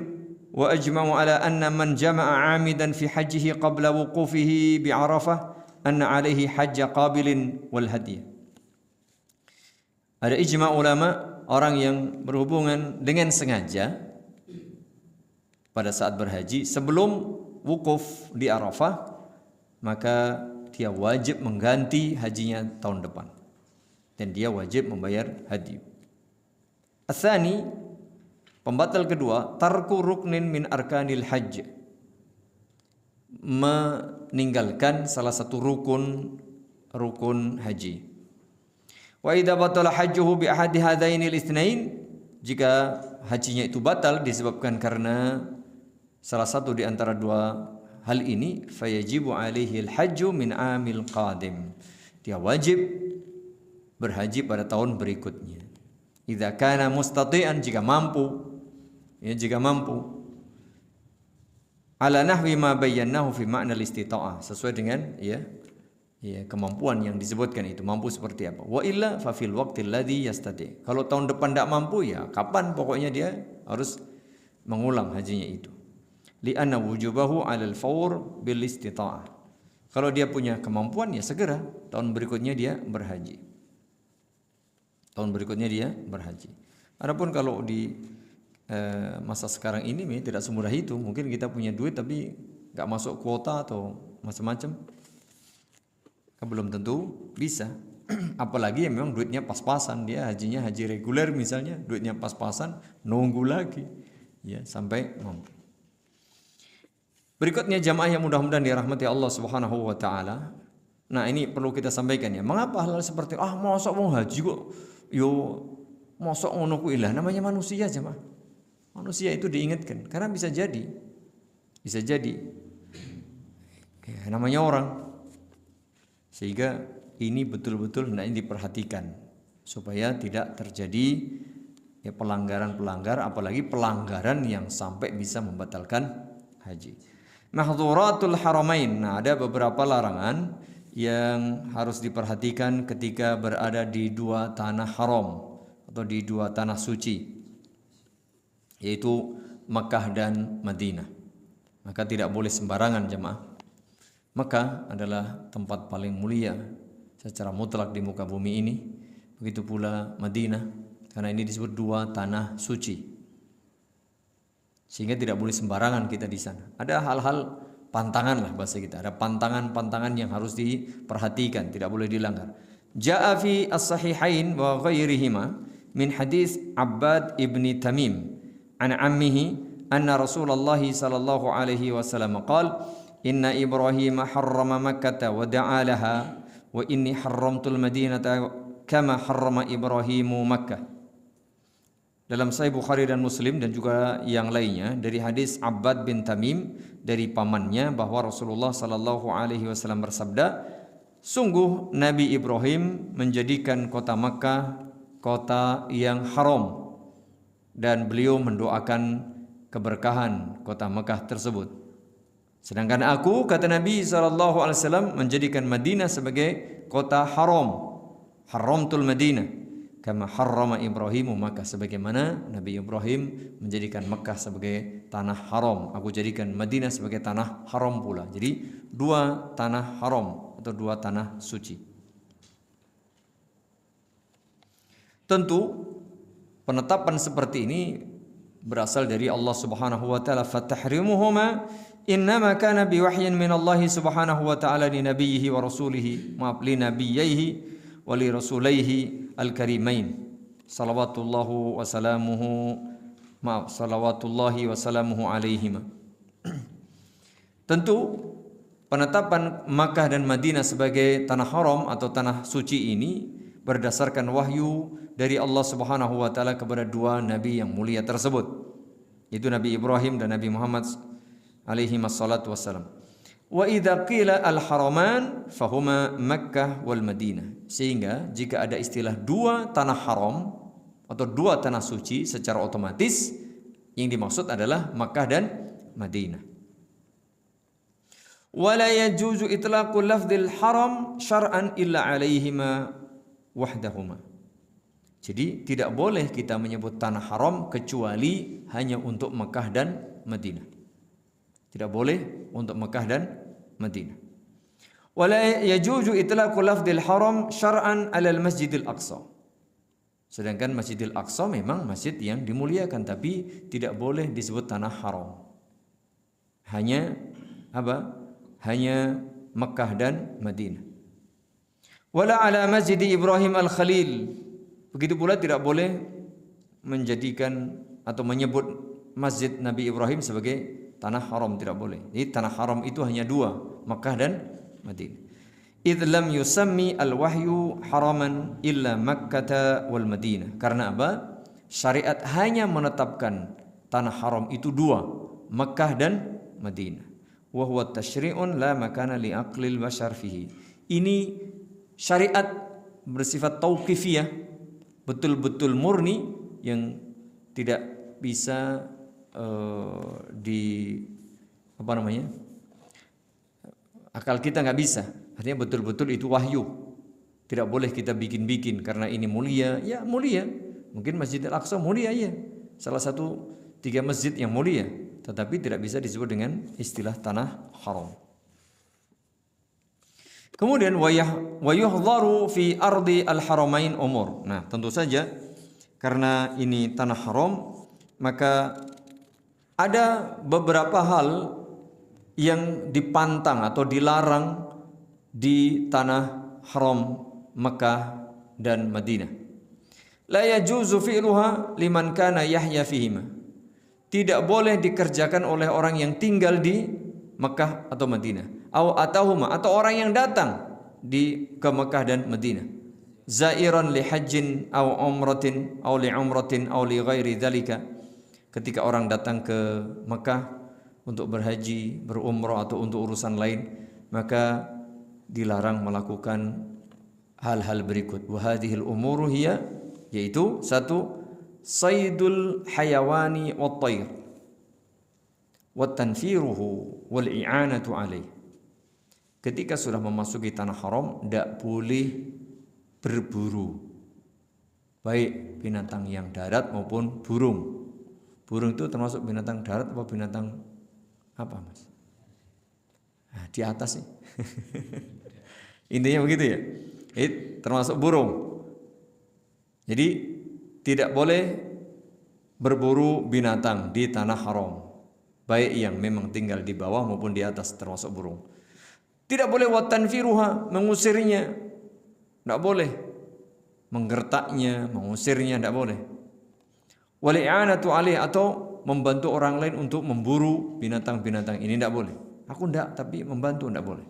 wa ajma'u ala anna man jama'a 'amidan fi hajjihi qabla wuqufihi bi Arafah anna 'alaihi hajja qabilin wal hadiyah. Ada ijma ulama, orang yang berhubungan dengan sengaja pada saat berhaji sebelum wukuf di Arafah, maka dia wajib mengganti hajinya tahun depan dan dia wajib membayar hadi. Atsani, pembatal kedua, tarku ruknin min arkanil hajj, meninggalkan salah satu rukun haji. Wa idza batala hajjuhu bi ahadi hadainil itsnain, jika hajinya itu batal disebabkan karena salah satu di antara dua hal ini, fayajibu alaihi al-hajju min amil qadim, dia wajib berhaji pada tahun berikutnya. Idza kana mustati'an, jika mampu, ala nahwi ma bayyanahu fi ma'na al-istita'ah, sesuai dengan kemampuan yang disebutkan itu, mampu seperti apa. Wa illa fa fil waqtil ladzi yastati, kalau tahun depan tidak mampu ya kapan, pokoknya dia harus mengulang hajinya itu. Li anna wujubahu 'alal fawr bil istita'ah, Kalau dia punya kemampuan ya segera tahun berikutnya dia berhaji. Tahun berikutnya dia berhaji. Adapun kalau di masa sekarang ini tidak semudah itu. Mungkin kita punya duit tapi nggak masuk kuota atau macam-macam, kan belum tentu bisa. Apalagi yang memang duitnya pas-pasan, dia hajinya haji reguler misalnya, duitnya pas-pasan, nunggu lagi ya sampai mampu. Berikutnya jamaah yang mudah-mudahan dirahmati Allah Subhanahu wa taala. Nah, ini perlu kita sampaikan ya. Mengapa hal seperti mosok mau haji kok yo mosok ngono ku ilah, namanya manusia jamaah. Manusia itu diingatkan karena bisa jadi ya, namanya orang. Sehingga ini betul-betul hendaknya diperhatikan supaya tidak terjadi ya pelanggaran-pelanggar, apalagi pelanggaran yang sampai bisa membatalkan haji. Mahdhuratul haramain. Nah, ada beberapa larangan yang harus diperhatikan ketika berada di dua tanah haram atau di dua tanah suci, yaitu Makkah dan Madinah. Maka tidak boleh sembarangan jemaah. Makkah adalah tempat paling mulia secara mutlak di muka bumi ini. Begitu pula Madinah, karena ini disebut dua tanah suci. Sehingga tidak boleh sembarangan kita di sana. Ada hal-hal pantangan lah bahasa kita. Ada pantangan-pantangan yang harus diperhatikan, tidak boleh dilanggar. Ja'a fi as-sahihain wa ghairihima min hadis Abbad ibni Tamim an ammihi anna Rasulullah sallallahu alaihi wasallam qala inna Ibrahim harrama Makkah wa da'a laha wa inni harramtul Madinata kama harrama Ibrahimu Makkah. Dalam Sahih Bukhari dan Muslim dan juga yang lainnya dari hadis Abbad bin Tamim dari pamannya bahwa Rasulullah sallallahu alaihi wasallam bersabda, sungguh Nabi Ibrahim menjadikan kota Makkah kota yang haram dan beliau mendoakan keberkahan kota Makkah tersebut. Sedangkan aku, kata Nabi SAW, menjadikan Madinah sebagai kota haram. Haramtul Madinah kama harrama Ibrahimu Makkah, sebagaimana Nabi Ibrahim menjadikan Makkah sebagai tanah haram, aku jadikan Madinah sebagai tanah haram pula. Jadi dua tanah haram atau dua tanah suci. Tentu penetapan seperti ini berasal dari Allah Subhanahu wa taala. Fatahrimuhuma innama kana biwahyin min Allah Subhanahu wa taala li nabiyhi wa rasulihi li nabiyyihi wa li rasulaihi al-karimain salawatullahi wa salamuhu alaihima. Tentu penetapan Makkah dan Madinah sebagai tanah haram atau tanah suci ini berdasarkan wahyu dari Allah Subhanahu wa taala kepada dua nabi yang mulia tersebut, yaitu Nabi Ibrahim dan Nabi Muhammad alaihi wassalatu wassalam. Wa idza qila al-haraman fahuma Makkah wal Madinah. Sehingga jika ada istilah dua tanah haram atau dua tanah suci, secara otomatis yang dimaksud adalah Makkah dan Madinah. Wala yajuzu itlaqul lafdzil haram syar'an illa alaihima wahdahuma. Jadi tidak boleh kita menyebut tanah haram kecuali hanya untuk Makkah dan Madinah. Tidak boleh untuk Makkah dan Madinah. Wala yajuzu itlaqul lafdzil haram syar'an 'alal Masjidil Aqsa. Sedangkan Masjidil Aqsa memang masjid yang dimuliakan, tapi tidak boleh disebut tanah haram. Hanya apa? Hanya Makkah dan Madinah. Wala 'ala Masjid Ibrahim Al-Khalil. Begitu pula tidak boleh menjadikan atau menyebut Masjid Nabi Ibrahim sebagai tanah haram, tidak boleh. Jadi tanah haram itu hanya dua, Makkah dan Madinah. Idz lam yusammi al-wahyu haraman illa Makkah wal Madinah. Karena apa? Syariat hanya menetapkan tanah haram itu dua, Makkah dan Madinah. Wa huwa tasyri'un la makana li aqlil bashar fihi. Ini syariat bersifat tauqifiyah, betul-betul murni yang tidak bisa akal kita nggak bisa. Artinya betul-betul itu wahyu, tidak boleh kita bikin-bikin karena ini mulia. Ya mulia, mungkin Masjidil Aqsa mulia ya, salah satu 3 masjid yang mulia, tetapi tidak bisa disebut dengan istilah tanah haram. Kemudian wa yuhdharu fi ardi al-haramain umur. Nah, tentu saja karena ini tanah haram, maka ada beberapa hal yang dipantang atau dilarang di tanah haram Mekah dan Madinah. La yajuzu fi'luha liman kana yahya fihima. Tidak boleh dikerjakan oleh orang yang tinggal di Mekah atau Madinah. Atauhuma, atau orang yang datang ke Mekah dan Madinah. Zairan li hajjin aw umratin aw li umratin aw li ghairi dzalika. Ketika orang datang ke Mekah untuk berhaji, berumrah atau untuk urusan lain, maka dilarang melakukan hal-hal berikut. Wa hadhil umuru hiya, yaitu satu, saydul hayawani wat tayr wa tanfiruhu wal i'anatu alaih. Ketika sudah memasuki tanah haram, tidak boleh berburu, baik binatang yang darat maupun burung. Burung itu termasuk binatang darat atau binatang apa, Mas? Nah, di atas sih. Intinya begitu ya. Termasuk burung. Jadi tidak boleh berburu binatang di tanah haram, baik yang memang tinggal di bawah maupun di atas, termasuk burung. Tidak boleh watanfiruha, mengusirnya. Tidak boleh. Menggertaknya, mengusirnya, tidak boleh. Wali'anatu alaih, atau membantu orang lain untuk memburu binatang-binatang ini, tidak boleh. Aku tidak, tapi membantu, tidak boleh.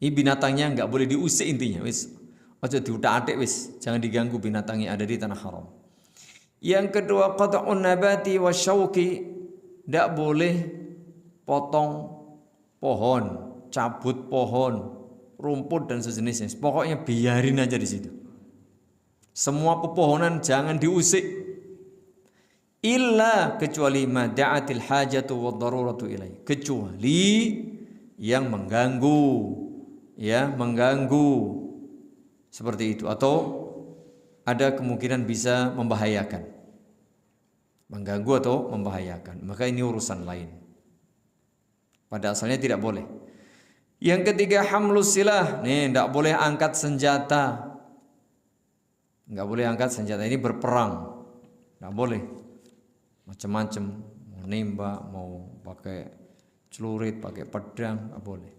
Ini binatangnya tidak boleh diusik intinya. Wis, ojo diutak-atik wis, jangan diganggu binatang yang ada di tanah haram. Yang kedua, qata'un nabati wasyauqi, tidak boleh potong pohon, cabut pohon, rumput dan sejenisnya. Pokoknya biarin aja di situ. Semua pepohonan jangan diusik. Illa, kecuali mada'atil hajatu wad daruratu ilaih. Kecuali yang mengganggu, ya, mengganggu seperti itu, atau ada kemungkinan bisa membahayakan. Mengganggu atau membahayakan. Maka ini urusan lain. Pada asalnya tidak boleh. Yang ketiga, hamlus silah. Nih, tidak boleh angkat senjata. Tidak boleh angkat senjata. Ini berperang. Tidak boleh. Macam-macam. Mau nembak, mau pakai celurit, pakai pedang, tidak boleh.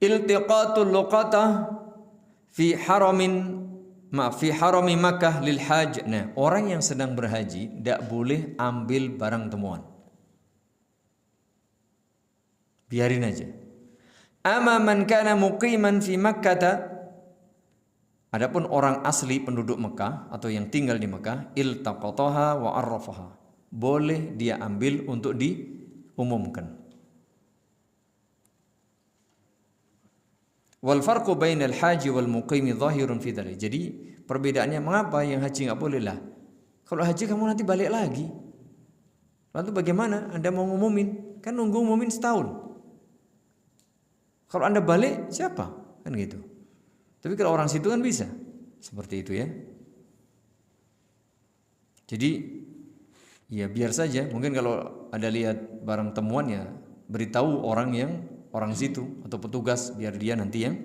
Iltiqatul luqatah fi harami Makkah lil haj. Nah, orang yang sedang berhaji tidak boleh ambil barang temuan. Biarin aja. Amma man kana muqiman fi Makkah. Adapun orang asli penduduk Mekah atau yang tinggal di Mekah, iltaqataha wa arrafaha. Boleh dia ambil untuk diumumkan. Wal farqu bainal haji wal muqimi dhahirun fi dzalik. Jadi perbedaannya, mengapa yang haji enggak boleh lah? Kalau haji kamu nanti balik lagi. Lalu bagaimana? Anda mau ngumumin? Kan nunggu ngumumin setahun. Kalau Anda balik siapa? Kan gitu. Tapi kalau orang situ kan bisa. Seperti itu ya. Jadi ya biar saja. Mungkin kalau ada lihat barang temuan, ya beritahu orang situ atau petugas, biar dia nanti yang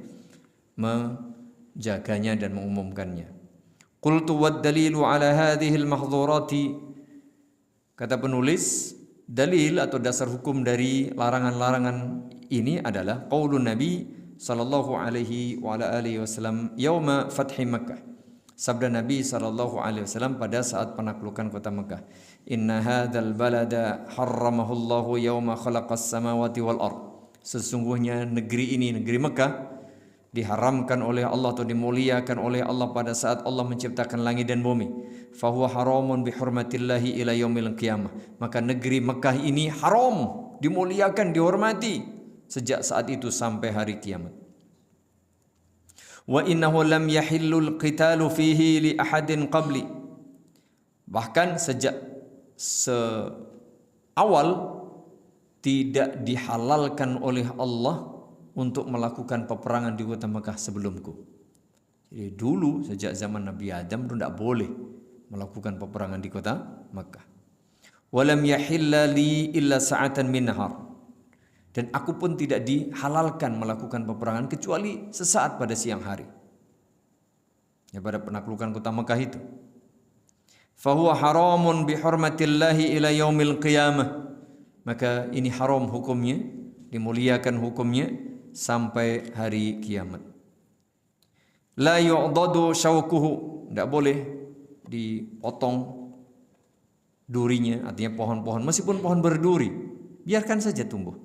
menjaganya dan mengumumkannya. Qultu wad dalilu ala hadhihi al-mahdhurati. Kata penulis, dalil atau dasar hukum dari larangan-larangan ini adalah qaulun Nabi sallallahu alaihi wa ala alihi wasallam yauma fathi Makkah. Sabda Nabi sallallahu alaihi wasallam pada saat penaklukan kota Makkah. Inna hadzal balada harramahu Allahu yauma khalaqas samawati wal ardh. Sesungguhnya negeri ini, negeri Mekah, diharamkan oleh Allah atau dimuliakan oleh Allah pada saat Allah menciptakan langit dan bumi. Fahuwa haramun bihurmatillahi ila yaumil qiyamah. Maka negeri Mekah ini haram, dimuliakan, dihormati sejak saat itu sampai hari kiamat. Wa innahu lam yahillul qitalu fihi li ahadin qabli. Bahkan sejak awal tidak dihalalkan oleh Allah untuk melakukan peperangan di kota Mekah sebelumku. Jadi dulu sejak zaman Nabi Adam itu tidak boleh melakukan peperangan di kota Makkah. Walam yahilla li illa sa'atan min nahar. Dan aku pun tidak dihalalkan melakukan peperangan kecuali sesaat pada siang hari. Ya, pada penaklukan kota Makkah itu. Fahuwa haramun bihurmatillahi ila yaumil qiyamah. Maka ini haram hukumnya, dimuliakan hukumnya sampai hari kiamat. La yu'dadu syaukuhu, tidak boleh dipotong durinya, artinya pohon-pohon, meskipun pohon berduri, biarkan saja tumbuh.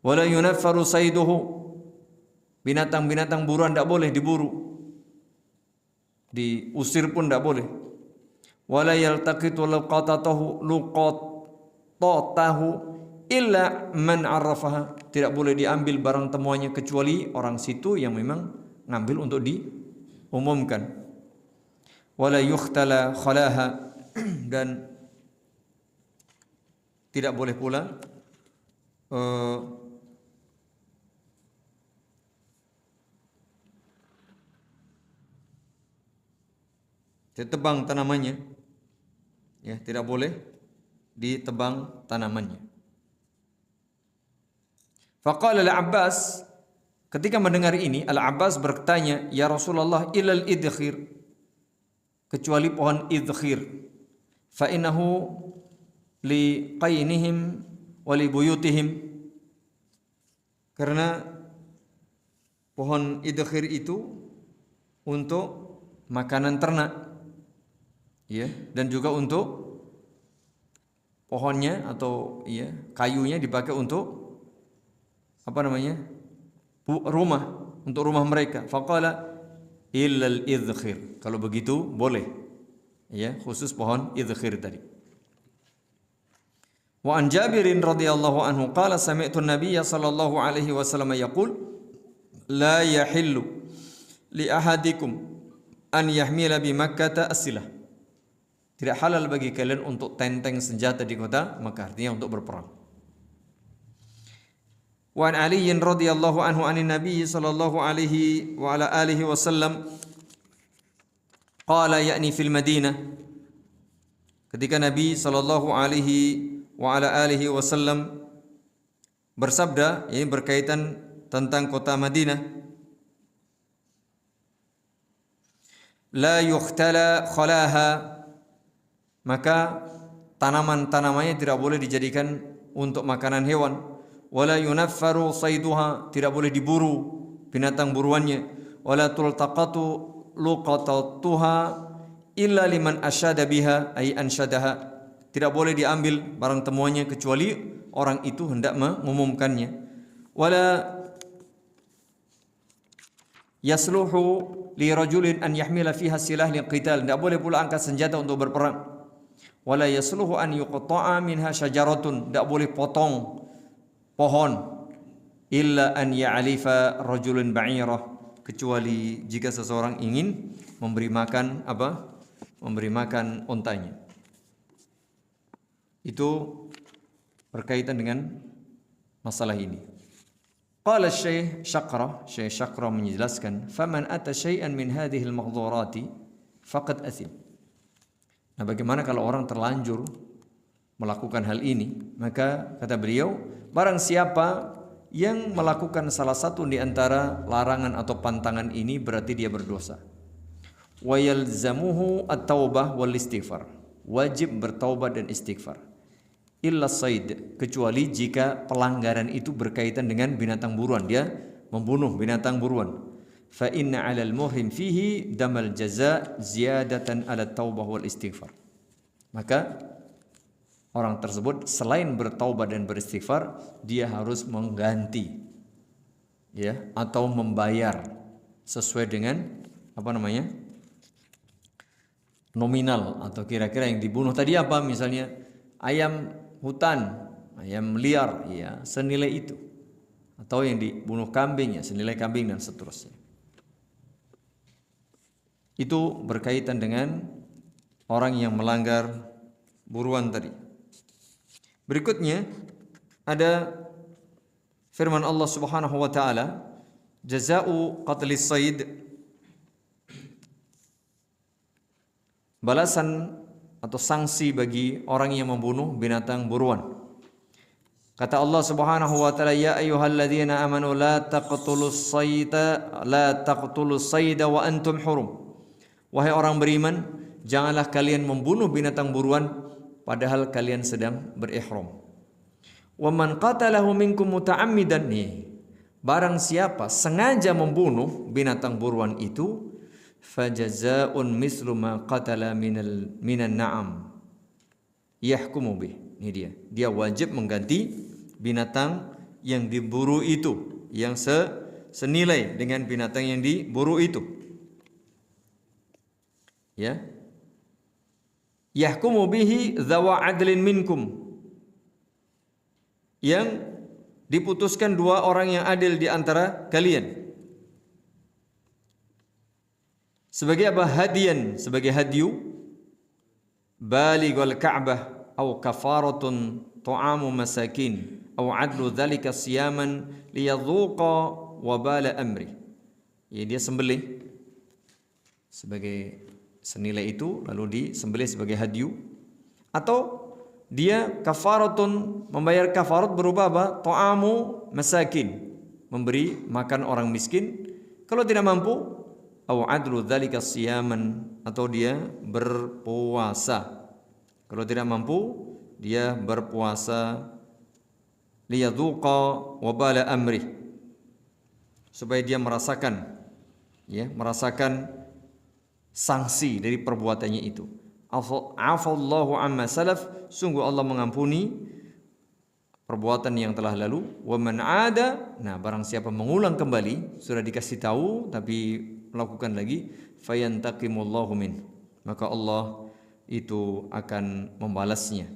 Wala yunaffaru saiduhu, binatang-binatang buruan tidak boleh diburu, diusir pun tidak boleh. Wala yaltaqitu luqatatahu illa man arrafaha, tidak boleh diambil barang temuannya kecuali orang situ yang memang ngambil untuk diumumkan. Wala yukhtala khalaha, dan tidak boleh pula ditebang tanamannya, ya, tidak boleh ditebang tanamannya. Faqala Al-Abbas, ketika mendengar ini Al-Abbas bertanya, ya Rasulullah, ilal idkhir, kecuali pohon idkhir, fa innahu li qainihim wa li buyutihim, karena pohon idkhir itu untuk makanan ternak, ya, dan juga untuk pohonnya atau ya kayunya dipakai untuk rumah, untuk rumah mereka. Faqala illal idkhir, kalau begitu boleh, ya, khusus pohon idkhir tadi. Wa an Jabirin radhiyallahu anhu qala sami'tu an-nabiyya sallallahu alaihi wasallam yaqul la yahillu li ahadikum an yahmila bi Makkah as-silah. Tidak halal bagi kalian untuk tenteng senjata di kota Makkah, artinya untuk berperang. Wa an Ali radhiyallahu anhu anin Nabi sallallahu alaihi wa ala alihi wasallam qala yakni fil Madinah, ketika Nabi sallallahu alaihi wa ala alihi wasallam bersabda, ini berkaitan tentang kota Madinah, la yukhtala khalaha, maka tanaman-tanamannya tidak boleh dijadikan untuk makanan hewan. Wala yunaffaru sayduha, tidak boleh diburu binatang buruannya. Wala tultaqatu luqatatuha illa liman asyada biha ay ansyadaha, tidak boleh diambil barang temuannya kecuali orang itu hendak mengumumkannya. Wala yasluhu li rajulin an yahmila fiha silah liqital, tidak boleh pula angkat senjata untuk berperang. Wala yasluhu an yuqta'a minha syajaratun, tidak boleh potong pohon, illa an ya'lifa rajulun ba'irah, kecuali jika seseorang ingin memberi makan memberi makan untanya. Itu berkaitan dengan masalah ini. Qala Syekh Syaqra menjelaskan, faman ata syai'an min hadhihi al-maghdhurati faqad athim. Nah, bagaimana kalau orang terlanjur melakukan hal ini? Maka kata beliau, barang siapa yang melakukan salah satu di antara larangan atau pantangan ini, berarti dia berdosa. Wa yalzamuhu at-taubah wal istighfar, wajib bertaubat dan istighfar. Illa sayd, kecuali jika pelanggaran itu berkaitan dengan binatang buruan, dia membunuh binatang buruan. Fa inna 'alal muhrim fihi damal jaza ziyadatan 'ala taubah wal istighfar. Maka orang tersebut selain bertaubat dan beristighfar, dia harus mengganti, ya, atau membayar sesuai dengan nominal atau kira-kira yang dibunuh tadi apa, misalnya ayam hutan, ayam liar, ya, senilai itu, atau yang dibunuh kambing, ya, senilai kambing, dan seterusnya. Itu berkaitan dengan orang yang melanggar buruan tadi. Berikutnya ada firman Allah Subhanahu wa taala, jazaa'u qatlis sayd balasan atau sanksi bagi orang yang membunuh binatang buruan. Kata Allah Subhanahu wa taala, ya ayyuhalladzina amanu la taqtulus sayda wa antum hurum. Wahai orang beriman, janganlah kalian membunuh binatang buruan padahal kalian sedang berihram. Wa man qatalahu minkum muta'ammidan, barang siapa sengaja membunuh binatang buruan itu, fajazaa'un mislu ma qatala minan na'am yahkumu bih. Ini dia wajib mengganti binatang yang diburu itu, yang senilai dengan binatang yang diburu itu. Ya. Yahkumu bihi dzawa adlin minkum, yang diputuskan dua orang yang adil di antara kalian. Sebagai apa? Hadian, sebagai hadiu, balighul Ka'bah atau kafaratun ta'amu masakin atau adlu dzalika siyaman liyadhuqa wabala amri. Ya, dia sembelih sebagai senilai itu lalu disembelih sebagai hadiu, atau dia kafaratun, membayar kafarat berupa apa? Ta'amu masakin, memberi makan orang miskin. Kalau tidak mampu, au adlu dzalika siyaman, atau dia berpuasa. Kalau tidak mampu, dia berpuasa, liyadhuqa wabala amri, supaya dia merasakan sanksi dari perbuatannya itu. Afallahu amma salaf, sungguh Allah mengampuni perbuatan yang telah lalu. Wa man ada, nah barang siapa mengulang kembali, sudah dikasih tahu tapi melakukan lagi, fayantaqimullahu min, maka Allah itu akan membalasnya.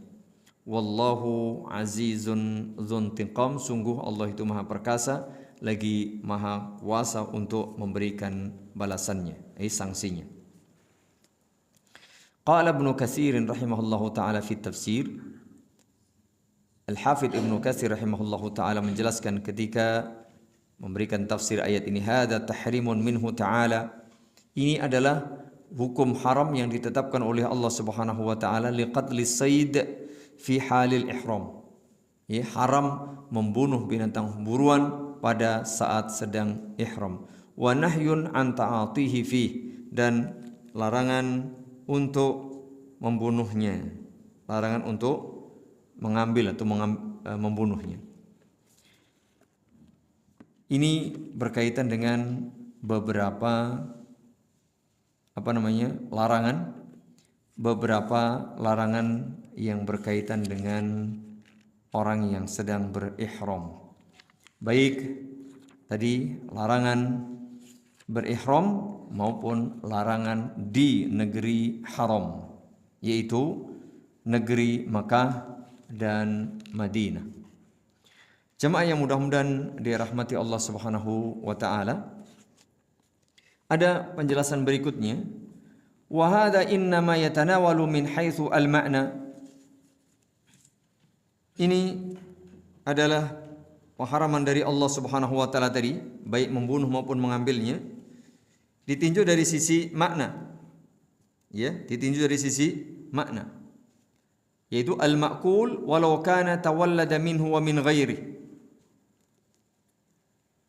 Wallahu azizun dzuntiqam, sungguh Allah itu maha perkasa lagi maha kuasa untuk memberikan balasannya, sanksinya. Qala Ibnu Katsir rahimahullahu taala fi tafsir, Al-Hafidz Ibnu Katsir rahimahullahu taala menjelaskan ketika memberikan tafsir ayat ini, hadza tahrimun minhu ta'ala, ini adalah hukum haram yang ditetapkan oleh Allah Subhanahu wa taala, liqatlis sayd fi halil ihram. Ya, haram membunuh binatang buruan pada saat sedang ihram. Wa nahyun an ta'atihi fi, dan larangan untuk membunuhnya, larangan untuk mengambil atau membunuhnya. Ini berkaitan dengan beberapa larangan, beberapa larangan yang berkaitan dengan orang yang sedang berihram. Baik tadi larangan berihram maupun larangan di negeri haram, yaitu negeri Makkah dan Madinah. Jemaah yang mudah-mudahan dirahmati Allah Subhanahu wa taala, ada penjelasan berikutnya. Wa hadza innama yatanawalu min haitsu al-ma'na. Ini adalah pengharaman dari Allah Subhanahu wa taala tadi, baik membunuh maupun mengambilnya, ditinjau dari sisi makna. Ya, ditinjau dari sisi makna, yaitu al-ma'kul walau kana tawallada minhu wa min ghairi.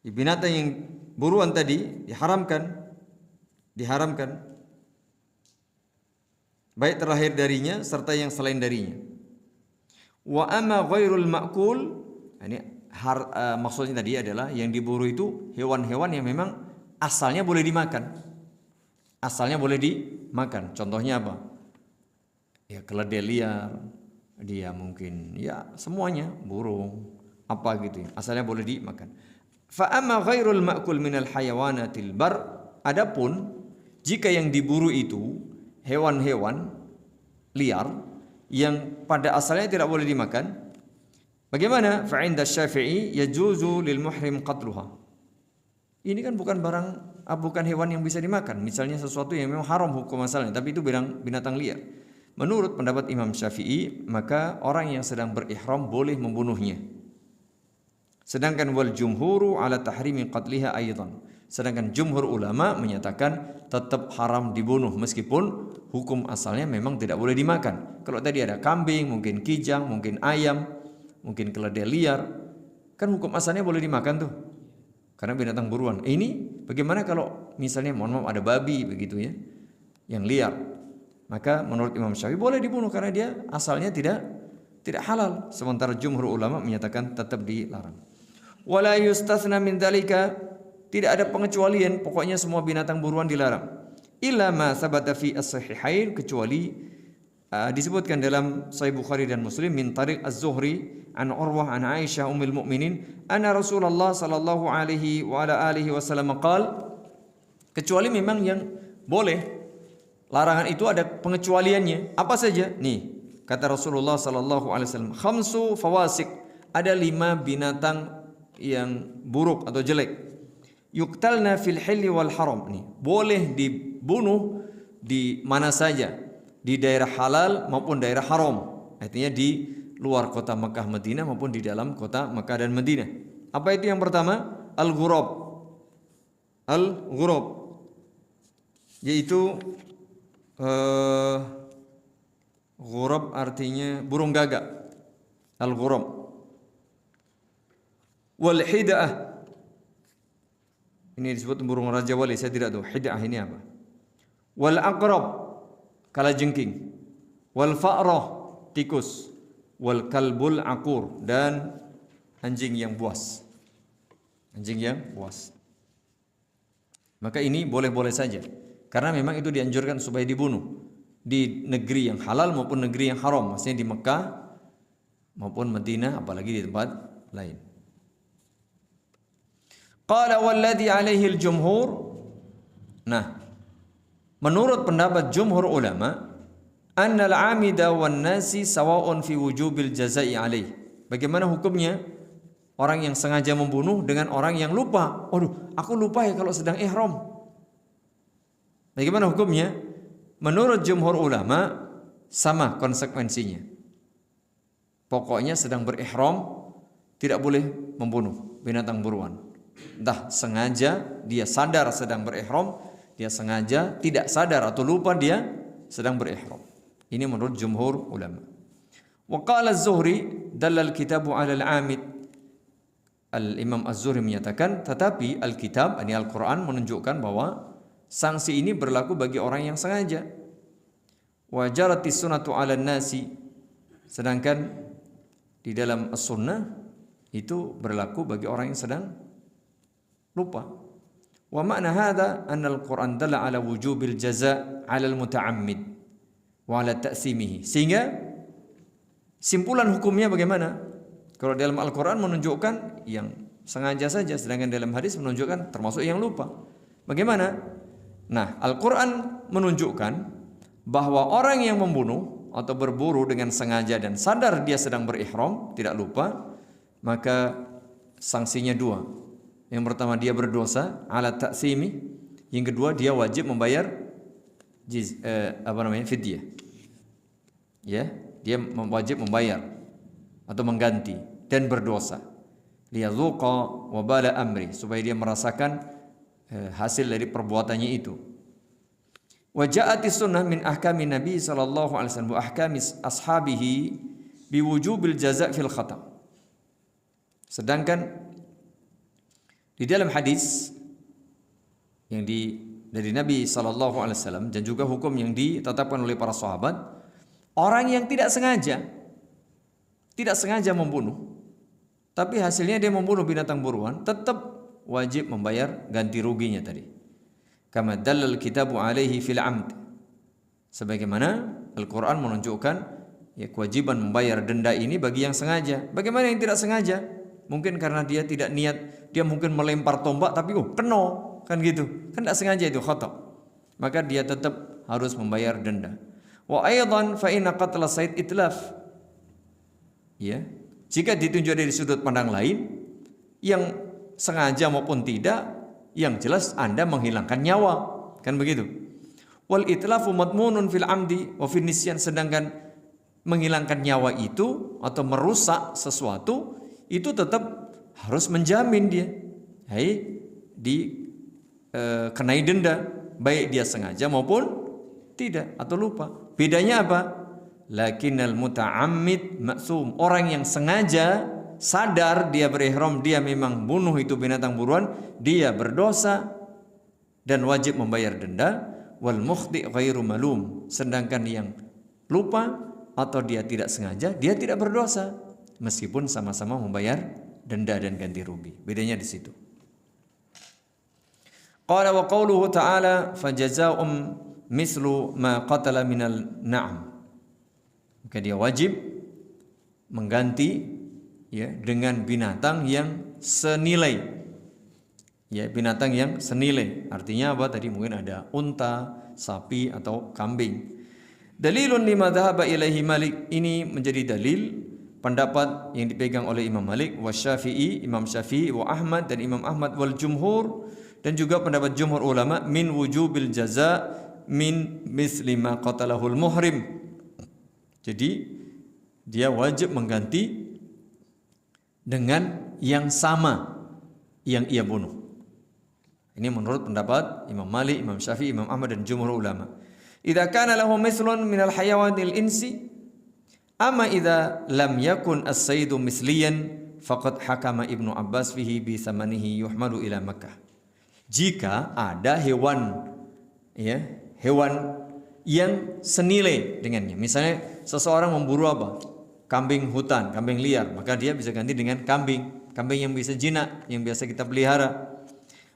Binatang yang buruan tadi diharamkan baik terlahir darinya serta yang selain darinya. Wa amma ghairul ma'kul, ini maksudnya tadi adalah yang diburu itu hewan-hewan yang memang asalnya boleh dimakan. Asalnya boleh dimakan. Contohnya apa? Ya keledai liar, dia mungkin ya semuanya, burung, apa gitu ya. Asalnya boleh dimakan. Fa amma ghairul ma'kul minal hayawanatil bar, adapun jika yang diburu itu hewan-hewan liar yang pada asalnya tidak boleh dimakan, bagaimana? Fa inda Syafi'i yajuzu lil muhrim qatluha. Ini kan bukan hewan yang bisa dimakan. Misalnya sesuatu yang memang haram hukum asalnya, tapi itu binatang liar. Menurut pendapat Imam Syafi'i, maka orang yang sedang berihram boleh membunuhnya. Sedangkan wal jumhuru ala tahrimi qatliha aidan. Sedangkan jumhur ulama menyatakan tetap haram dibunuh meskipun hukum asalnya memang tidak boleh dimakan. Kalau tadi ada kambing, mungkin kijang, mungkin ayam, mungkin keledai liar, kan hukum asalnya boleh dimakan tuh. Karena binatang buruan. Ini bagaimana kalau misalnya mohon maaf ada babi begitu ya, yang liar. Maka menurut Imam Syafi'i boleh dibunuh karena dia asalnya tidak halal. Sementara jumhur ulama menyatakan tetap dilarang. Wala yustatsna min dzalika, tidak ada pengecualian, pokoknya semua binatang buruan dilarang. Illa ma sabata fi as-sahihain, kecuali disebutkan dalam Sahih Bukhari dan Muslim min tariq Az-Zuhri an Urwah an Aisyah ummul mukminin anna Rasulullah sallallahu alaihi wa ala alihi wasallam qaal, kecuali memang yang boleh, larangan itu ada pengecualiannya. Apa saja? Nih, kata Rasulullah sallallahu alaihi wasallam, khamsu fawasik, ada 5 binatang yang buruk atau jelek. Yuqtalna fil hilli wal haram, nih boleh dibunuh di mana saja, di daerah halal maupun daerah haram, artinya di luar kota Mekah Madinah maupun di dalam kota Mekah dan Madinah. Apa itu yang pertama? Al-ghurab. Al-ghurab yaitu ghurab artinya burung gagak. Al-ghurab. Wal hida'ah, ini disebut burung raja wali, saya tidak tahu hida'ah ini apa. Wal aqrab, kalajengking. Wal fa'rah, tikus. Wal kalbul aqur, dan anjing yang buas. Anjing yang buas. Maka ini boleh-boleh saja, karena memang itu dianjurkan supaya dibunuh di negeri yang halal maupun negeri yang haram, maksudnya di Mekah maupun Madinah, apalagi di tempat lain. Qala walladhi alaihi al-jumhur. Nah, menurut pendapat jumhur ulama, annal amida wan nasi sawa'un fi wujubil jazai alaih. Bagaimana hukumnya orang yang sengaja membunuh dengan orang yang lupa? Aduh, aku lupa ya kalau sedang ihram. Bagaimana hukumnya? Menurut jumhur ulama sama konsekuensinya. Pokoknya sedang berihram tidak boleh membunuh binatang buruan. Entah sengaja dia sadar sedang berihram, dia sengaja tidak sadar atau lupa dia sedang berihram. Ini menurut jumhur ulama. Wa qala Az-Zuhri dalla al-kitabu 'ala al-'amid. Al-Imam Az-Zuhri menyatakan, tetapi Alkitab, ini Al-Qur'an, menunjukkan bahwa sanksi ini berlaku bagi orang yang sengaja. Wa jaratis sunnatu 'ala an-nasi. Sedangkan di dalam as-sunnah itu berlaku bagi orang yang sedang lupa. Wa makna hadza anna al-Qur'an dalla ala wujubil jaza' 'ala al-muta'ammid wa 'ala ta'simihi. Sehingga simpulan hukumnya bagaimana? Kalau dalam Al-Qur'an menunjukkan yang sengaja saja, sedangkan dalam hadis menunjukkan termasuk yang lupa. Bagaimana? Nah, Al-Qur'an menunjukkan bahwa orang yang membunuh atau berburu dengan sengaja dan sadar dia sedang berihram, tidak lupa, maka sanksinya 2. Yang pertama dia berdosa ala ta'simi, yang kedua dia wajib membayar fidyah. Ya, dia wajib membayar atau mengganti dan berdosa. Liyadzuqa wabala amri, supaya dia merasakan hasil dari perbuatannya itu. Wa ja'atis sunnah min ahkami Nabi sallallahu alaihi wasallam wa ahkami ashabihi biwujubil jaza' fil khata'. Sedangkan di dalam hadis yang dari Nabi sallallahu alaihi wasallam dan juga hukum yang ditetapkan oleh para sahabat, orang yang tidak sengaja membunuh, tapi hasilnya dia membunuh binatang buruan, tetap wajib membayar ganti ruginya tadi. Kama dallal kitabu alaihi fil amd. Sebagaimana Al-Qur'an menunjukkan ya kewajiban membayar denda ini bagi yang sengaja. Bagaimana yang tidak sengaja? Mungkin karena dia tidak niat, dia mungkin melempar tombak tapi kena, kan gitu. Kan tidak sengaja itu khata'. Maka dia tetap harus membayar denda. Wa aidan fa inna qatla sayd itlaf. Ya. Jika ditinjau dari sudut pandang lain, yang sengaja maupun tidak, yang jelas Anda menghilangkan nyawa, kan begitu. Wal itlafu madmunun fil amdi wa fil nisyan, sedangkan menghilangkan nyawa itu atau merusak sesuatu itu tetap harus menjamin dia. kenai denda, baik dia sengaja maupun tidak atau lupa. Bedanya apa? Lakinnal muta'ammid maksum. Orang yang sengaja sadar dia berihram, dia memang bunuh itu binatang buruan, dia berdosa dan wajib membayar denda. Wal mukhti' ghairu malum. Sedangkan yang lupa atau dia tidak sengaja, dia tidak berdosa meskipun sama-sama membayar denda dan ganti rugi. Bedanya di situ. Qala wa qauluhu ta'ala fajazaa'um mislu ma qatala minal na'am. Maka dia wajib mengganti ya dengan binatang yang senilai. Ya, binatang yang senilai. Artinya apa? Tadi mungkin ada unta, sapi atau kambing. Dalilun lima dhahaba ilaihi Malik. Ini menjadi dalil pendapat yang dipegang oleh Imam Malik wa Syafi'i, Imam Syafi'i wa Ahmad dan Imam Ahmad wal jumhur, dan juga pendapat jumhur ulama min wujubil jaza min misli ma qatalahul muhrim. Jadi dia wajib mengganti dengan yang sama yang ia bunuh. Ini menurut pendapat Imam Malik, Imam Syafi'i, Imam Ahmad dan jumhur ulama. Idza kana lahu mislun minal hayawanil insi, amma idza lam yakun as-saydu misliyan faqad hakama Ibnu Abbas fihi bi thamanihi yuhmalu ila Makkah. Jika ada hewan ya, hewan yang senilai dengannya. Misalnya seseorang memburu apa? Kambing hutan, kambing liar, maka dia bisa ganti dengan kambing yang bisa jinak, yang biasa kita pelihara.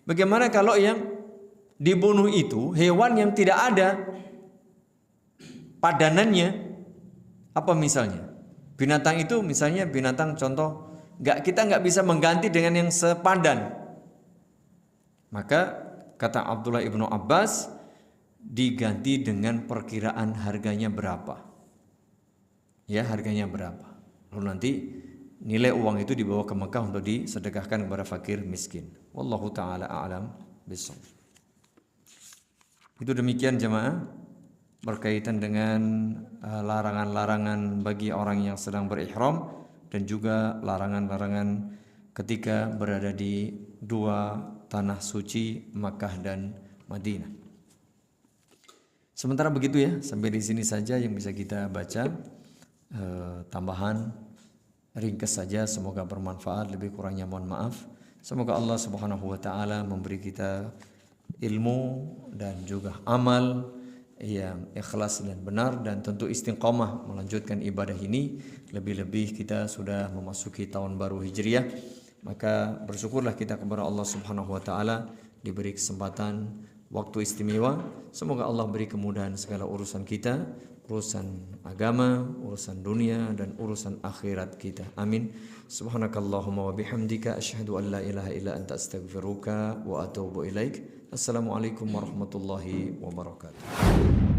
Bagaimana kalau yang dibunuh itu hewan yang tidak ada padanannya? Apa misalnya? Binatang itu misalnya binatang contoh, kita nggak bisa mengganti dengan yang sepadan. Maka kata Abdullah ibnu Abbas, diganti dengan perkiraan harganya berapa. Ya, harganya berapa. Lalu nanti nilai uang itu dibawa ke Mekah untuk disedekahkan kepada fakir miskin. Wallahu ta'ala a'lam bishawab. Itu demikian jemaah berkaitan dengan larangan-larangan bagi orang yang sedang berihram dan juga larangan-larangan ketika berada di dua tanah suci Makkah dan Madinah. Sementara begitu ya, sampai di sini saja yang bisa kita baca. Tambahan ringkas saja, semoga bermanfaat, lebih kurangnya mohon maaf. Semoga Allah Subhanahu wa taala memberi kita ilmu dan juga amal yang ikhlas dan benar, dan tentu istiqamah melanjutkan ibadah ini. Lebih-lebih kita sudah memasuki tahun baru Hijriah, maka bersyukurlah kita kepada Allah Subhanahu wa taala diberi kesempatan waktu istimewa. Semoga Allah beri kemudahan segala urusan kita, urusan agama, urusan dunia dan urusan akhirat kita. Amin. Subhanakallahumma wa bihamdika asyhadu an la ilaha illa anta astaghfiruka wa atubu ilaik. Assalamualaikum warahmatullahi wabarakatuh.